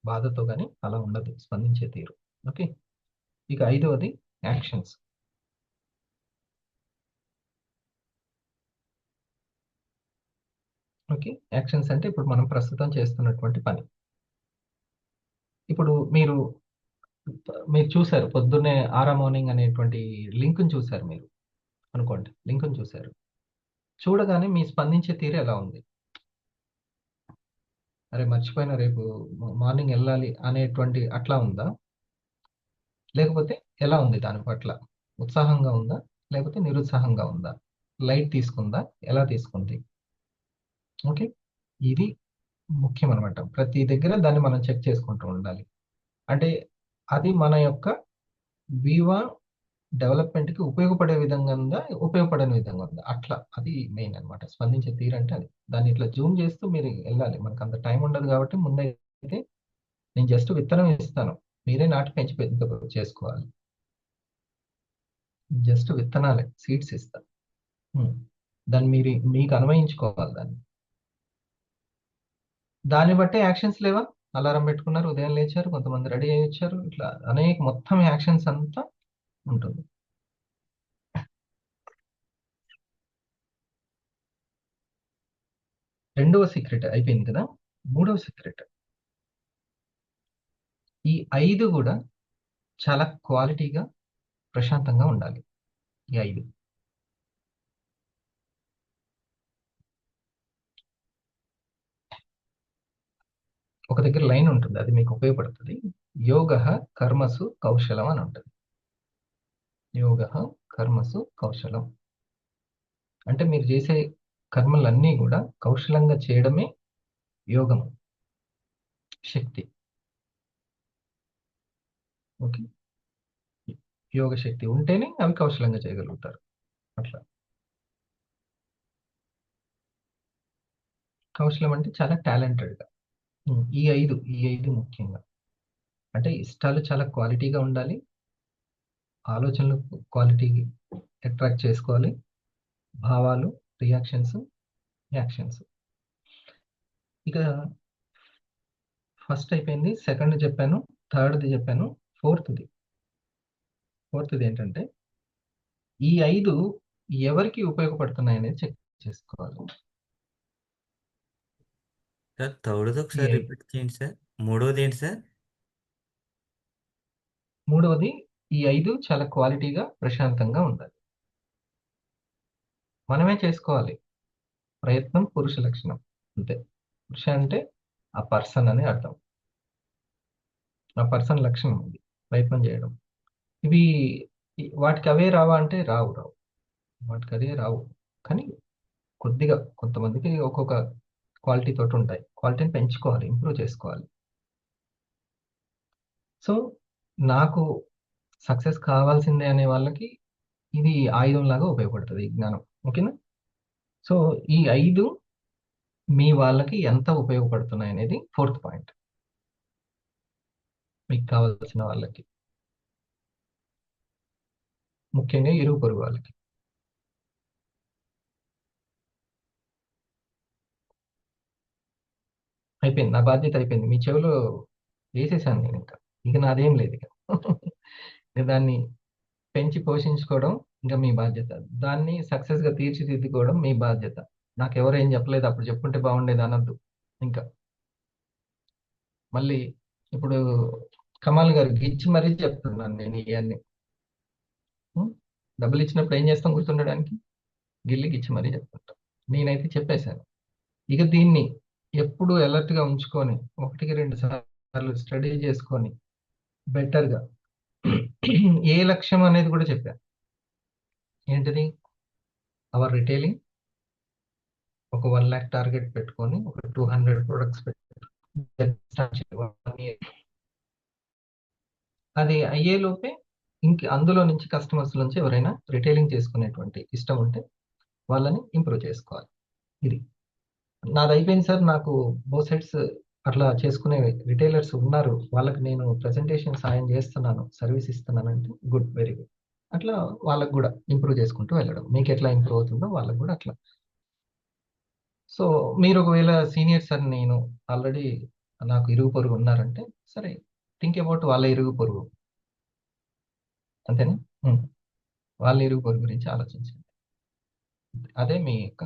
బాధతో కానీ అలా ఉండదు స్పందించే తీరు. ఓకే. ఇక 5వది యాక్షన్స్. ఓకే. యాక్షన్స్ అంటే ఇప్పుడు మనం ప్రస్తుతం చేస్తున్నటువంటి పని. ఇప్పుడు మీరు చూసారు పొద్దున్నే ఆరా మార్నింగ్ అనేటువంటి లింక్ని చూసారు మీరు అనుకోండి. లింక్ని చూసారు, చూడగానే మీ స్పందించే తీరు ఎలా ఉంది? అరే మర్చిపోయినా, రేపు మార్నింగ్ వెళ్ళాలి అనేటువంటి అట్లా ఉందా? లేకపోతే ఎలా ఉంది? దాని పట్ల ఉత్సాహంగా ఉందా లేకపోతే నిరుత్సాహంగా ఉందా? లైట్ తీసుకుందా? ఎలా తీసుకుంది? ఓకే. ఇది ముఖ్యం అనమాట. ప్రతి దగ్గర దాన్ని మనం చెక్ చేసుకుంటూ ఉండాలి. అంటే అది మన యొక్క వివా డెవలప్మెంట్కి ఉపయోగపడే విధంగా ఉందా, ఉపయోగపడని విధంగా ఉందా? అట్లా అది మెయిన్ అనమాట. స్పందించే తీరు అంటే అది. దాన్ని ఇట్లా జూమ్ చేస్తూ మీరు వెళ్ళాలి. మనకు అంత టైం ఉండదు కాబట్టి ముందైతే నేను జస్ట్ విత్తనం ఇస్తాను, మీరే నాటి పెంచి పెద్ద చేసుకోవాలి. జస్ట్ విత్తనాలే, సీడ్స్ ఇస్తా. దాన్ని మీరు మీకు అన్వయించుకోవాలి. దాన్ని బట్టే యాక్షన్స్ లేవా? అలారం పెట్టుకున్నారు, ఉదయం లేచారు, కొంతమంది రెడీ అయ్యి వచ్చారు, ఇట్లా అనేక మొత్తం యాక్షన్స్ అంతా ఉంటుంది. రెండవ సీక్రెట్ అయిపోయింది కదా. మూడవ సీక్రెట్. ఈ 5 కూడా చాలా క్వాలిటీగా ప్రశాంతంగా ఉండాలి. ఈ 5 ఒక దగ్గర లైన్ ఉంటుంది, అది మీకు ఉపయోగపడుతుంది. యోగ కర్మసు కౌశలం అని ఉంటుంది. యోగ కర్మసు కౌశలం అంటే మీరు చేసే కర్మలన్నీ కూడా కౌశలంగా చేయడమే యోగము, శక్తి. ఓకే. యోగ శక్తి ఉంటేనే అవి కౌశలంగా చేయగలుగుతారు. అట్లా కౌశలం అంటే చాలా టాలెంటెడ్గా. ఈ 5 ముఖ్యంగా. అంటే ఇష్టాలు చాలా క్వాలిటీగా ఉండాలి. ఆలోచనలు క్వాలిటీ అట్రాక్ట్ చేసుకోవాలి, భావాలు, రియాక్షన్స్, యాక్షన్స్. ఇక ఫస్ట్ అయిపోయింది, సెకండ్ చెప్పాను, థర్డ్ది చెప్పాను, ఫోర్త్ది ఏంటంటే ఈ 5 ఎవరికి ఉపయోగపడుతున్నాయి అనేది చెక్ చేసుకోవాలి. సార్ థర్డ్ది ఈ ఒకసారి 5 రిపీట్ చేయండి సార్. మూడోది ఏంటి సార్? మూడవది, ఈ 5 చాలా క్వాలిటీగా ప్రశాంతంగా ఉండాలి. మనమే చేసుకోవాలి. ప్రయత్నం పురుష లక్షణం, అంతే. పురుష అంటే ఆ పర్సన్ అని అర్థం, ఆ పర్సన్ లక్షణం ఇది, ప్రయత్నం చేయడం. ఇవి వాటికి అవే రావా అంటే రావు, వాటికి అదే రావు. కానీ కొద్దిగా కొంతమందికి ఒక్కొక్క క్వాలిటీ తోటి ఉంటాయి. క్వాలిటీని పెంచుకోవాలి, ఇంప్రూవ్ చేసుకోవాలి. సో నాకు సక్సెస్ కావాల్సిందే అనే వాళ్ళకి ఇది ఆయుధంలాగా ఉపయోగపడుతుంది ఈ జ్ఞానం. ఓకేనా? సో ఈ 5 మీ వాళ్ళకి ఎంత ఉపయోగపడుతున్నాయి అనేది ఫోర్త్ పాయింట్. మీకు కావాల్సిన వాళ్ళకి, ముఖ్యంగా ఇరుగు పొరుగు వాళ్ళకి. అయిపోయింది, నా బాధ్యత అయిపోయింది. మీ చెవిలో వేసేసాను నేను, ఇక నాదేం లేదు ఇక. ఇక దాన్ని పెంచి పోషించుకోవడం ఇంకా మీ బాధ్యత. దాన్ని సక్సెస్గా తీర్చిదిద్దుకోవడం మీ బాధ్యత. నాకు ఎవరు ఏం చెప్పలేదు, అప్పుడు చెప్పుంటే బాగుండేది అనొద్దు. ఇంకా మళ్ళీ ఇప్పుడు కమాల్ గారు గిచ్చి మరీ చెప్తున్నాను నేను ఇవన్నీ. డబ్బులు ఇచ్చినప్పుడు ఏం చేస్తాం గుర్తుండడానికి? గిల్లి గిచ్చి మరీ చెప్తుంటాం. నేనైతే చెప్పేశాను. ఇక దీన్ని ఎప్పుడు అలర్ట్గా ఉంచుకొని 1-2 సార్లు స్టడీ చేసుకొని బెటర్గా ఏ లక్ష్యం అనేది కూడా చెప్పాను. ఏంటిది? అవర్ రిటైలింగ్ ఒక 1 lakh టార్గెట్ పెట్టుకొని ఒక 200 ప్రొడక్ట్స్ పెట్టుకొని అది అయ్యే లోపే ఇంక అందులో నుంచి కస్టమర్స్ నుంచి ఎవరైనా రిటైలింగ్ చేసుకునేటువంటి ఇష్టం ఉంటే వాళ్ళని ఇంప్రూవ్ చేసుకోవాలి. ఇది నాది అయిపోయింది సార్. నాకు బోత్ సైడ్స్ అట్లా చేసుకునే రిటైలర్స్ ఉన్నారు, వాళ్ళకి నేను ప్రెజెంటేషన్ సాయం చేస్తున్నాను, సర్వీస్ ఇస్తున్నాను అంటే గుడ్, వెరీ గుడ్. అట్లా వాళ్ళకు కూడా ఇంప్రూవ్ చేసుకుంటూ వెళ్ళడం. మీకు ఎట్లా ఇంప్రూవ్ అవుతుందో వాళ్ళకు కూడా అట్లా. సో మీరు ఒకవేళ సీనియర్ సార్, నేను ఆల్రెడీ నాకు ఇరుగు పొరుగు ఉన్నారంటే సరే, థింక్ అబౌట్ వాళ్ళ ఇరుగు పొరుగు, అంతేనా? వాళ్ళ ఇరుగు పొరుగు గురించి ఆలోచించండి. అదే మీ యొక్క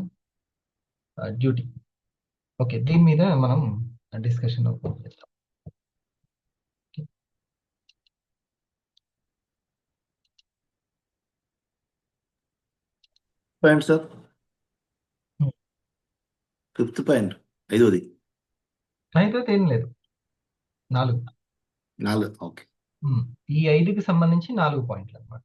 డ్యూటీ. ఓకే, దీని మీద మనం డిస్కషన్ ఓపెన్ చేస్తాం. Point sir, Hmm. Fifth point, ఐదోది. అయితే ఏం లేదు, 4. 4. ఓకే. ఈ 5కి సంబంధించి 4 పాయింట్లు అన్నమాట.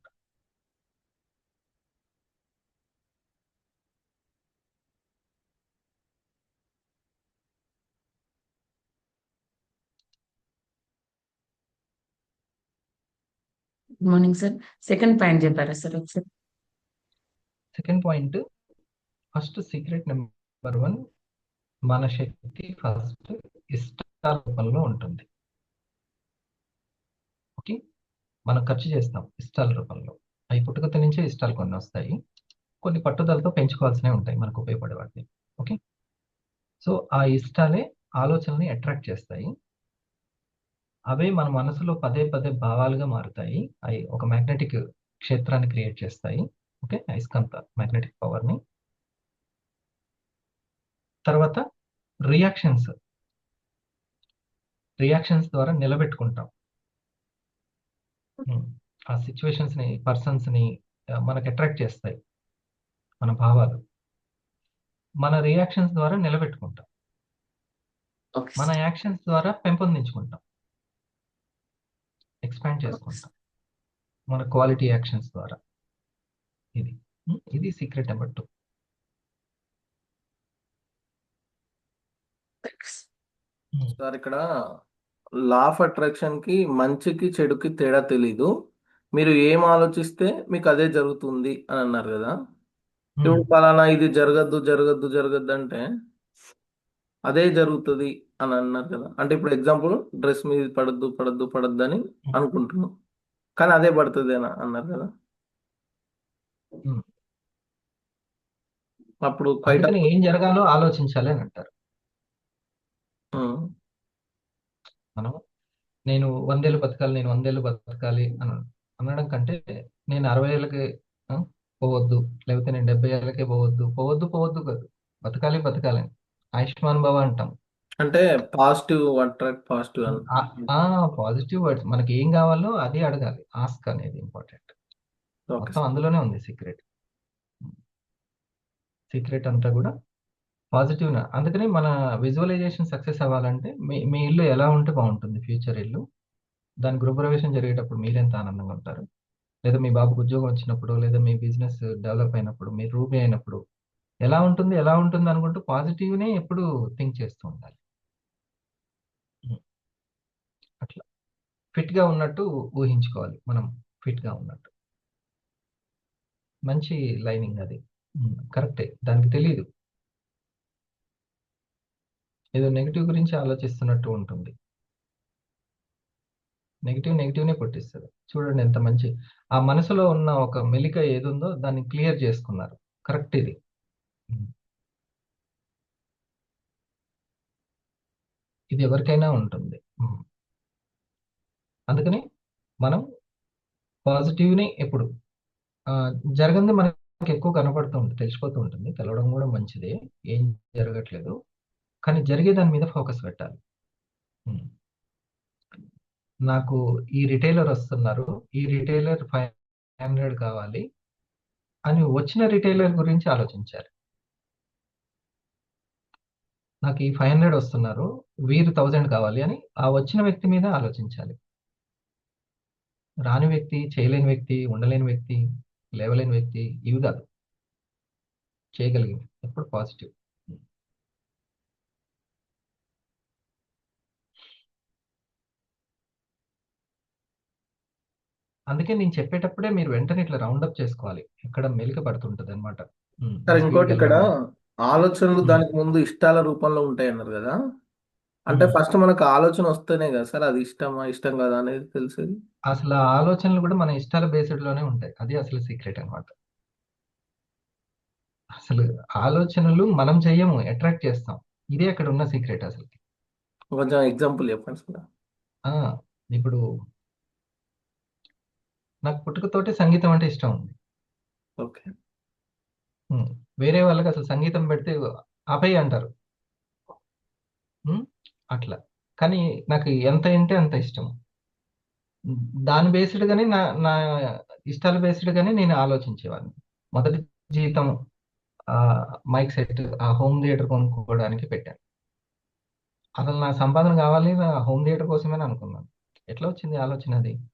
Good morning sir. Second point చెప్పారా సార్ ఒకసారి? Second point, first secret number 1, మన శక్తి ఫస్ట్ ఇష్టాల రూపంలో ఉంటుంది. ఓకే, మనం ఖర్చు చేస్తాం ఇష్టాల రూపంలో. అవి పుట్టుకత నుంచే ఇష్టాలు కొన్ని వస్తాయి, కొన్ని పట్టుదలతో పెంచుకోవాల్సినవి ఉంటాయి మనకు ఉపయోగపడే వాటిని. ఓకే, సో ఆ ఇష్టాలే ఆలోచనని అట్రాక్ట్ చేస్తాయి. అవే మన మనసులో పదే పదే భావాలుగా మారుతాయి. అవి ఒక మ్యాగ్నెటిక్ క్షేత్రాన్ని క్రియేట్ చేస్తాయి. ఓకే, అయస్కాంత మ్యాగ్నెటిక్ పవర్ని. తర్వాత రియాక్షన్స్ ద్వారా నిలబెట్టుకుంటాం. ఆ సిచ్యువేషన్స్ ని, పర్సన్స్ ని మనకు అట్రాక్ట్ చేస్తాయి మన భావాలు. మన రియాక్షన్స్ ద్వారా నిలబెట్టుకుంటాం, ఓకే మన సార్. యాక్షన్స్ ద్వారా పెంపొందించుకుంటాం, ఎక్స్పాండ్ చేసుకుంటాం మన క్వాలిటీ యాక్షన్స్ ద్వారా. ఇది సీక్రెట్ నెంబర్ 2. సార్ ఇక్కడ లా ఆఫ్ అట్రాక్షన్ కి మంచికి చెడుకి తేడా తెలీదు. మీరు ఏం ఆలోచిస్తే మీకు అదే జరుగుతుంది అని అన్నారు కదా. ఇప్పుడు పలానా ఇది జరగద్దు జరగద్దు జరగద్దు అంటే అదే జరుగుతుంది అని అన్నారు కదా. అంటే ఇప్పుడు ఎగ్జాంపుల్ డ్రెస్ మీద పడద్దు పడద్దు పడద్దు అని అనుకుంటున్నాం, కానీ అదే పడుతుంది అని అన్నారు కదా. ఉమ్. అప్పుడు క్వైట్ అందుకని ఏం జరగాలో ఆలోచించాలి అని అంటారు. మనం నేను 100 ఏళ్ళు బతకాలి, నేను 100 ఏళ్ళు బతకాలి అని అనడం కంటే నేను 60 ఏళ్ళకి ఆ, పోవద్దు, లేకపోతే నేను 70 ఏళ్ళకే పోవద్దు పోవద్దు పోవద్దు కాదు, బతకాలి బతకాలి అని. ఆయుష్మాన్ భవ అంటాం. అంటే పాజిటివ్ అట్రాక్ట్ పాజిటివ్ అని. పాజిటివ్ వర్డ్స్, మనకి ఏం కావాలో అది అడగాలి. ఆస్క్ అనేది ఇంపార్టెంట్. ఓకే మొత్తం అందులోనే ఉంది సీక్రెట్. సీక్రెట్ అంతా కూడా పాజిటివ్. అందుకని మన విజువలైజేషన్ సక్సెస్ అవ్వాలంటే మీ ఇల్లు ఎలా ఉంటే బాగుంటుంది, ఫ్యూచర్ ఇల్లు. దాని గృహప్రవేశం జరిగేటప్పుడు మీరెంత ఆనందంగా ఉంటారు, లేదా మీ బాబుకు ఉద్యోగం వచ్చినప్పుడు, లేదా మీ బిజినెస్ డెవలప్ అయినప్పుడు, మీ రూబీ అయినప్పుడు ఎలా ఉంటుంది అనుకుంటూ పాజిటివ్నే ఎప్పుడు థింక్ చేస్తూ ఉండాలి. అట్లా ఫిట్ గా ఉన్నట్టు ఊహించుకోవాలి, మనం ఫిట్ గా ఉన్నట్టు. మంచి లైనింగ్ అది. కరెక్టే, దానికి తెలియదు, ఏదో నెగిటివ్ గురించి ఆలోచిస్తున్నట్టు ఉంటుంది. నెగిటివ్నే పుట్టిస్తుంది. చూడండి ఎంత మంచి, ఆ మనసులో ఉన్న ఒక మెలిక ఏదుందో దాన్ని క్లియర్ చేసుకున్నారు. కరెక్ట్ ఇది. ఉమ్. ఇది ఎవరికైనా ఉంటుంది. అందుకని మనం పాజిటివ్ని ఎప్పుడు జరగంది మనకి ఎక్కువ కనపడుతూ ఉంటుంది, తెలిసిపోతూ ఉంటుంది. తెలవడం కూడా మంచిదే, ఏం జరగట్లేదు, కానీ జరిగే దాని మీద ఫోకస్ పెట్టాలి. ఉమ్. నాకు ఈ రిటైలర్ వస్తున్నారు, ఈ రిటైలర్ 500 కావాలి అని వచ్చిన రిటైలర్ గురించి ఆలోచించాలి. నాకు ఈ 500 వస్తున్నారు, వీరు 1000 కావాలి అని ఆ వచ్చిన వ్యక్తి మీద ఆలోచించాలి. రాని వ్యక్తి, చేయలేని వ్యక్తి, ఉండలేని వ్యక్తి, లేవలేని వ్యక్తి, ఇవి కాదు. చేయగలిగింది ఎప్పుడు పాజిటివ్. అందుకే నేను చెప్పేటప్పుడే మీరు వెంటనే ఇట్లా రౌండప్ చేసుకోవాలి, ఎక్కడ మెలిక పడుతుంటది అనమాట. సార్ ఇంకోటి స్పీడ్కి ఇక్కడ వెళ్ళామా. ఆలోచనలు ఉమ్. దానికి ముందు ఇష్టాల రూపంలో ఉంటాయి అన్నారు కదా. అంటే ఉమ్. ఫస్ట్ మనకు ఆలోచన వస్తేనే కదా సార్ అది ఇష్టమా ఇష్టం కదా అనేది తెలిసేది. అసలు ఆ ఆలోచనలు కూడా మన ఇష్టాల బేస్డ్ లోనే ఉంటాయి. అది అసలు సీక్రెట్ అన్నమాట. అసలు ఆలోచనలు మనం చెయ్యము, అట్రాక్ట్ చేస్తాం. ఇదే అక్కడ ఉన్న సీక్రెట్ అసలు. కొంచెం ఎగ్జాంపుల్ చెప్పండి సార్. ఆ, ఇప్పుడు నాకు పుట్టుకతోటి సంగీతం అంటే ఇష్టం ఉంది. ఓకే. ఉమ్. వేరే వాళ్ళకి అసలు సంగీతం పెడితే ఆపేయి అంటారు. ఉమ్. అట్లా. కానీ నాకు ఎంత అంటే అంత ఇష్టం. దాని బేస్డ్ గానే నా ఇష్టాల బేస్డ్ గానే నేను ఆలోచించేవాడిని. మొదటి జీతం ఆ మైక్ సెట్, ఆ హోమ్ థియేటర్ కొనుక్కోవడానికి పెట్టాను. అసలు నా సంపాదన కావాలి, నా హోమ్ థియేటర్ కోసమే అనుకున్నాను. ఎట్లా వచ్చింది ఆలోచన అది అని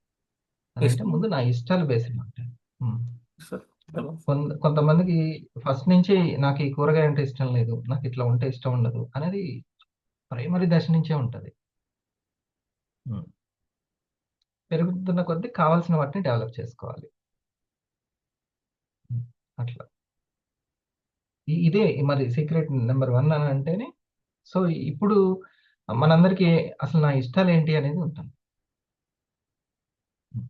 అంటే ఇష్టం ముందు నా ఇష్టాలు బేస్డ్ ఉంటాయి. ఉమ్. సార్. కొంతమందికి ఫస్ట్ నుంచి నాకు ఈ కూరగాయ అంటే ఇష్టం లేదు, నాకు ఇట్లా ఉంటే ఇష్టం ఉండదు అనేది ప్రైమరీ దశ నుంచే ఉంటది. ఉమ్. పెరుగుతున్న కొద్దీ కావాల్సిన వాటిని డెవలప్ చేసుకోవాలి. ఉమ్. అట్లా. ఇదే మరి సీక్రెట్ నెంబర్ 1 అని అంటేనే. సో ఇప్పుడు మనందరికీ అసలు నా ఇష్టాలు ఏంటి అనేది ఉంటుంది. ఉమ్.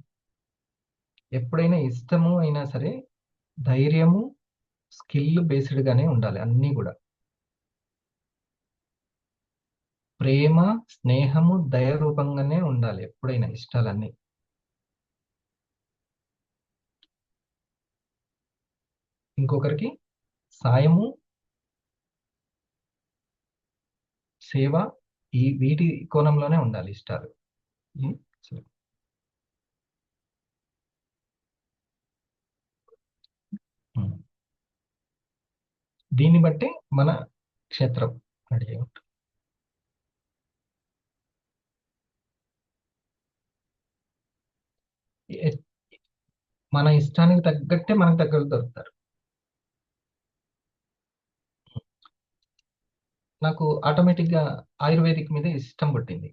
ఎప్పుడైనా ఇష్టము అయినా సరే ధైర్యము, స్కిల్ బేస్డ్ గానే ఉండాలి అన్నీ కూడా. ప్రేమ, స్నేహము, దయ రూపంగానే ఉండాలి ఎప్పుడైనా ఇష్టాలన్నీ. ఇంకొకరికి సాయము, సేవ, ఈ వీటి కోణంలోనే ఉండాలి ఇష్టాలు. ఉమ్. సరే. ఉమ్. దీన్ని బట్టి మన క్షేత్రం రెడీ అయి ఉంటుంది. ఎ- మన ఇష్టానికి తగ్గట్టే మనకు దగ్గర దొరుకుతారు. నాకు ఆటోమేటిక్ గా ఆయుర్వేదిక్ మీద ఇష్టం పుట్టింది.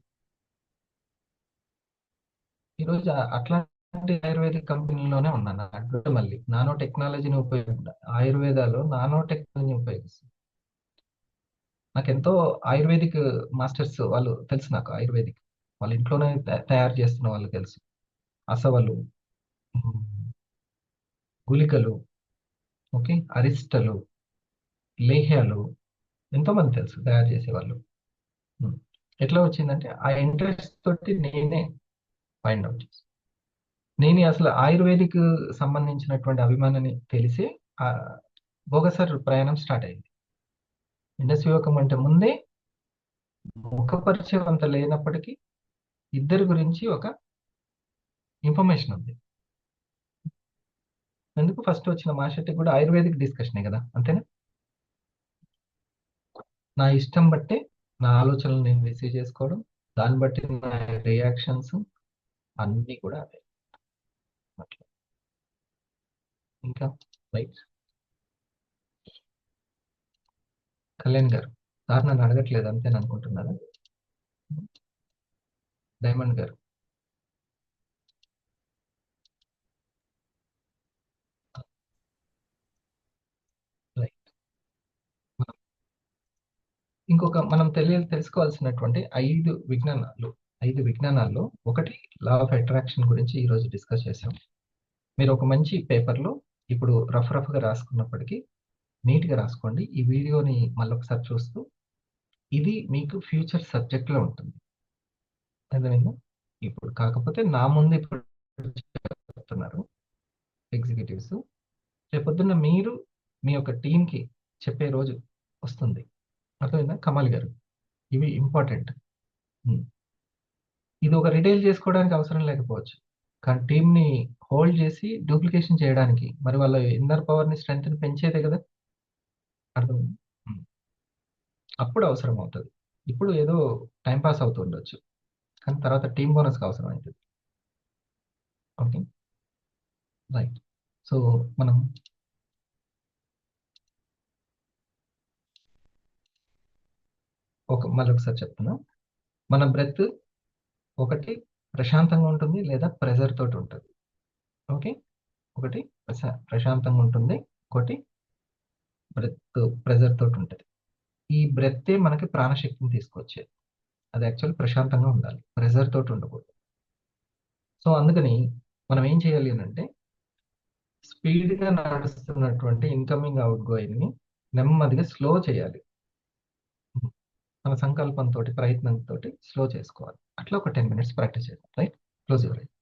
ఈరోజు అట్లాంటి ఆయుర్వేదిక్ కంపెనీలోనే ఉన్నాను. అడ్డు మళ్ళీ నానో టెక్నాలజీని ఆయుర్వేదాలో నానో టెక్నాలజీని ఉపయోగిస్తుంది. నాకు ఎంతో ఆయుర్వేదిక్ మాస్టర్స్ వాళ్ళు తెలుసు, నాకు ఆయుర్వేదిక్ వాళ్ళ ఇంట్లోనే తయారు చేస్తున్న వాళ్ళు తెలుసు. అసవలు, ఉమ్, గుళికలు, ఓకే, అరిస్టలు, లేహ్యాలు ఎంతోమంది తెలుసు తయారు చేసేవాళ్ళు. ఉమ్. ఎట్లా వచ్చిందంటే ఆ ఇంట్రెస్ట్ తోటి నేనే ఫైండ్ అవుట్ చేసి నేను అసలు ఆయుర్వేదిక్ సంబంధించినటువంటి అభిమానాన్ని తెలిసి ఆ బోగసర్ ప్రయాణం స్టార్ట్ అయింది. ఇండస్ యువకం అంటే ముందే ముఖ పరిచయం అంత లేనప్పటికీ ఇద్దరి గురించి ఒక ఇన్ఫర్మేషన్ ఉంది. ఎందుకు ఫస్ట్ వచ్చిన మాషెట్టి కూడా ఆయుర్వేదిక్ డిస్కషనే కదా, అంతేనా? నా ఇష్టం బట్టే నా ఆలోచనలు నేను రిసీవ్ చేసుకోవడం, దాన్ని బట్టి నా రియాక్షన్స్ అన్నీ కూడా అవే. అట్లా ఇంకా రైట్. కళ్యాణ్ గారు, సార్ నన్ను అడగట్లేదు అంతేనా అనుకుంటున్నారా? డైమండ్ గారు, రైట్. ఇంకొక మనం తెలుసుకోవాల్సినటువంటి 5 విజ్ఞానాల్లో ఒకటి లా ఆఫ్ అట్రాక్షన్ గురించి ఈరోజు డిస్కస్ చేసాం. మీరు ఒక మంచి పేపర్లో ఇప్పుడు రఫ్గా రాసుకున్నప్పటికీ నీట్గా రాసుకోండి. ఈ వీడియోని మళ్ళొకసారి చూస్తూ ఇది మీకు ఫ్యూచర్ సబ్జెక్ట్లో ఉంటుంది. అర్థమైందా? ఇప్పుడు కాకపోతే నా ముందు ఇప్పుడు చెప్తున్నారు ఎగ్జిక్యూటివ్స్, రేపొద్దున్న మీరు మీ యొక్క టీంకి చెప్పే రోజు వస్తుంది. అర్థమైందా కమాల్ గారు? ఇవి ఇంపార్టెంట్. ఇది ఒక రిటైల్ చేసుకోవడానికి అవసరం లేకపోవచ్చు, కానీ టీంని హోల్డ్ చేసి డూప్లికేషన్ చేయడానికి మరి వాళ్ళ ఇన్నర్ పవర్ని స్ట్రెంగ్త్ని పెంచేదే కదా. అర్థమైంది? అప్పుడు అవసరం అవుతుంది. ఇప్పుడు ఏదో టైం పాస్ అవుతూ ఉండొచ్చు, కానీ తర్వాత టీం బోనస్కి అవసరం అవుతుంది. Okay, right. సో మనం మళ్ళీ ఒకసారి చెప్తున్నా. మన బ్రెత్ ఒకటి ప్రశాంతంగా ఉంటుంది లేదా ప్రెజర్ తోటి ఉంటుంది. ఓకే, ఒకటి ప్రశాంతంగా ఉంటుంది, ఒకటి ప్రెజర్ తోటి ఉంటుంది. ఈ బ్రెత్తే మనకి ప్రాణశక్తిని తీసుకొచ్చేది. అది యాక్చువల్ ప్రశాంతంగా ఉండాలి, ప్రెజర్ తోటి ఉండకూడదు. సో అందుకని మనం ఏం చేయాలి అని అంటే స్పీడ్గా నడుస్తున్నటువంటి ఇన్కమింగ్ అవుట్ గోయింగ్ని నెమ్మదిగా స్లో చేయాలి. మన సంకల్పంతో ప్రయత్నంతో స్లో చేసుకోవాలి. అట్లా ఒక 10 minutes ప్రాక్టీస్ చేద్దాం. Right, close your eyes.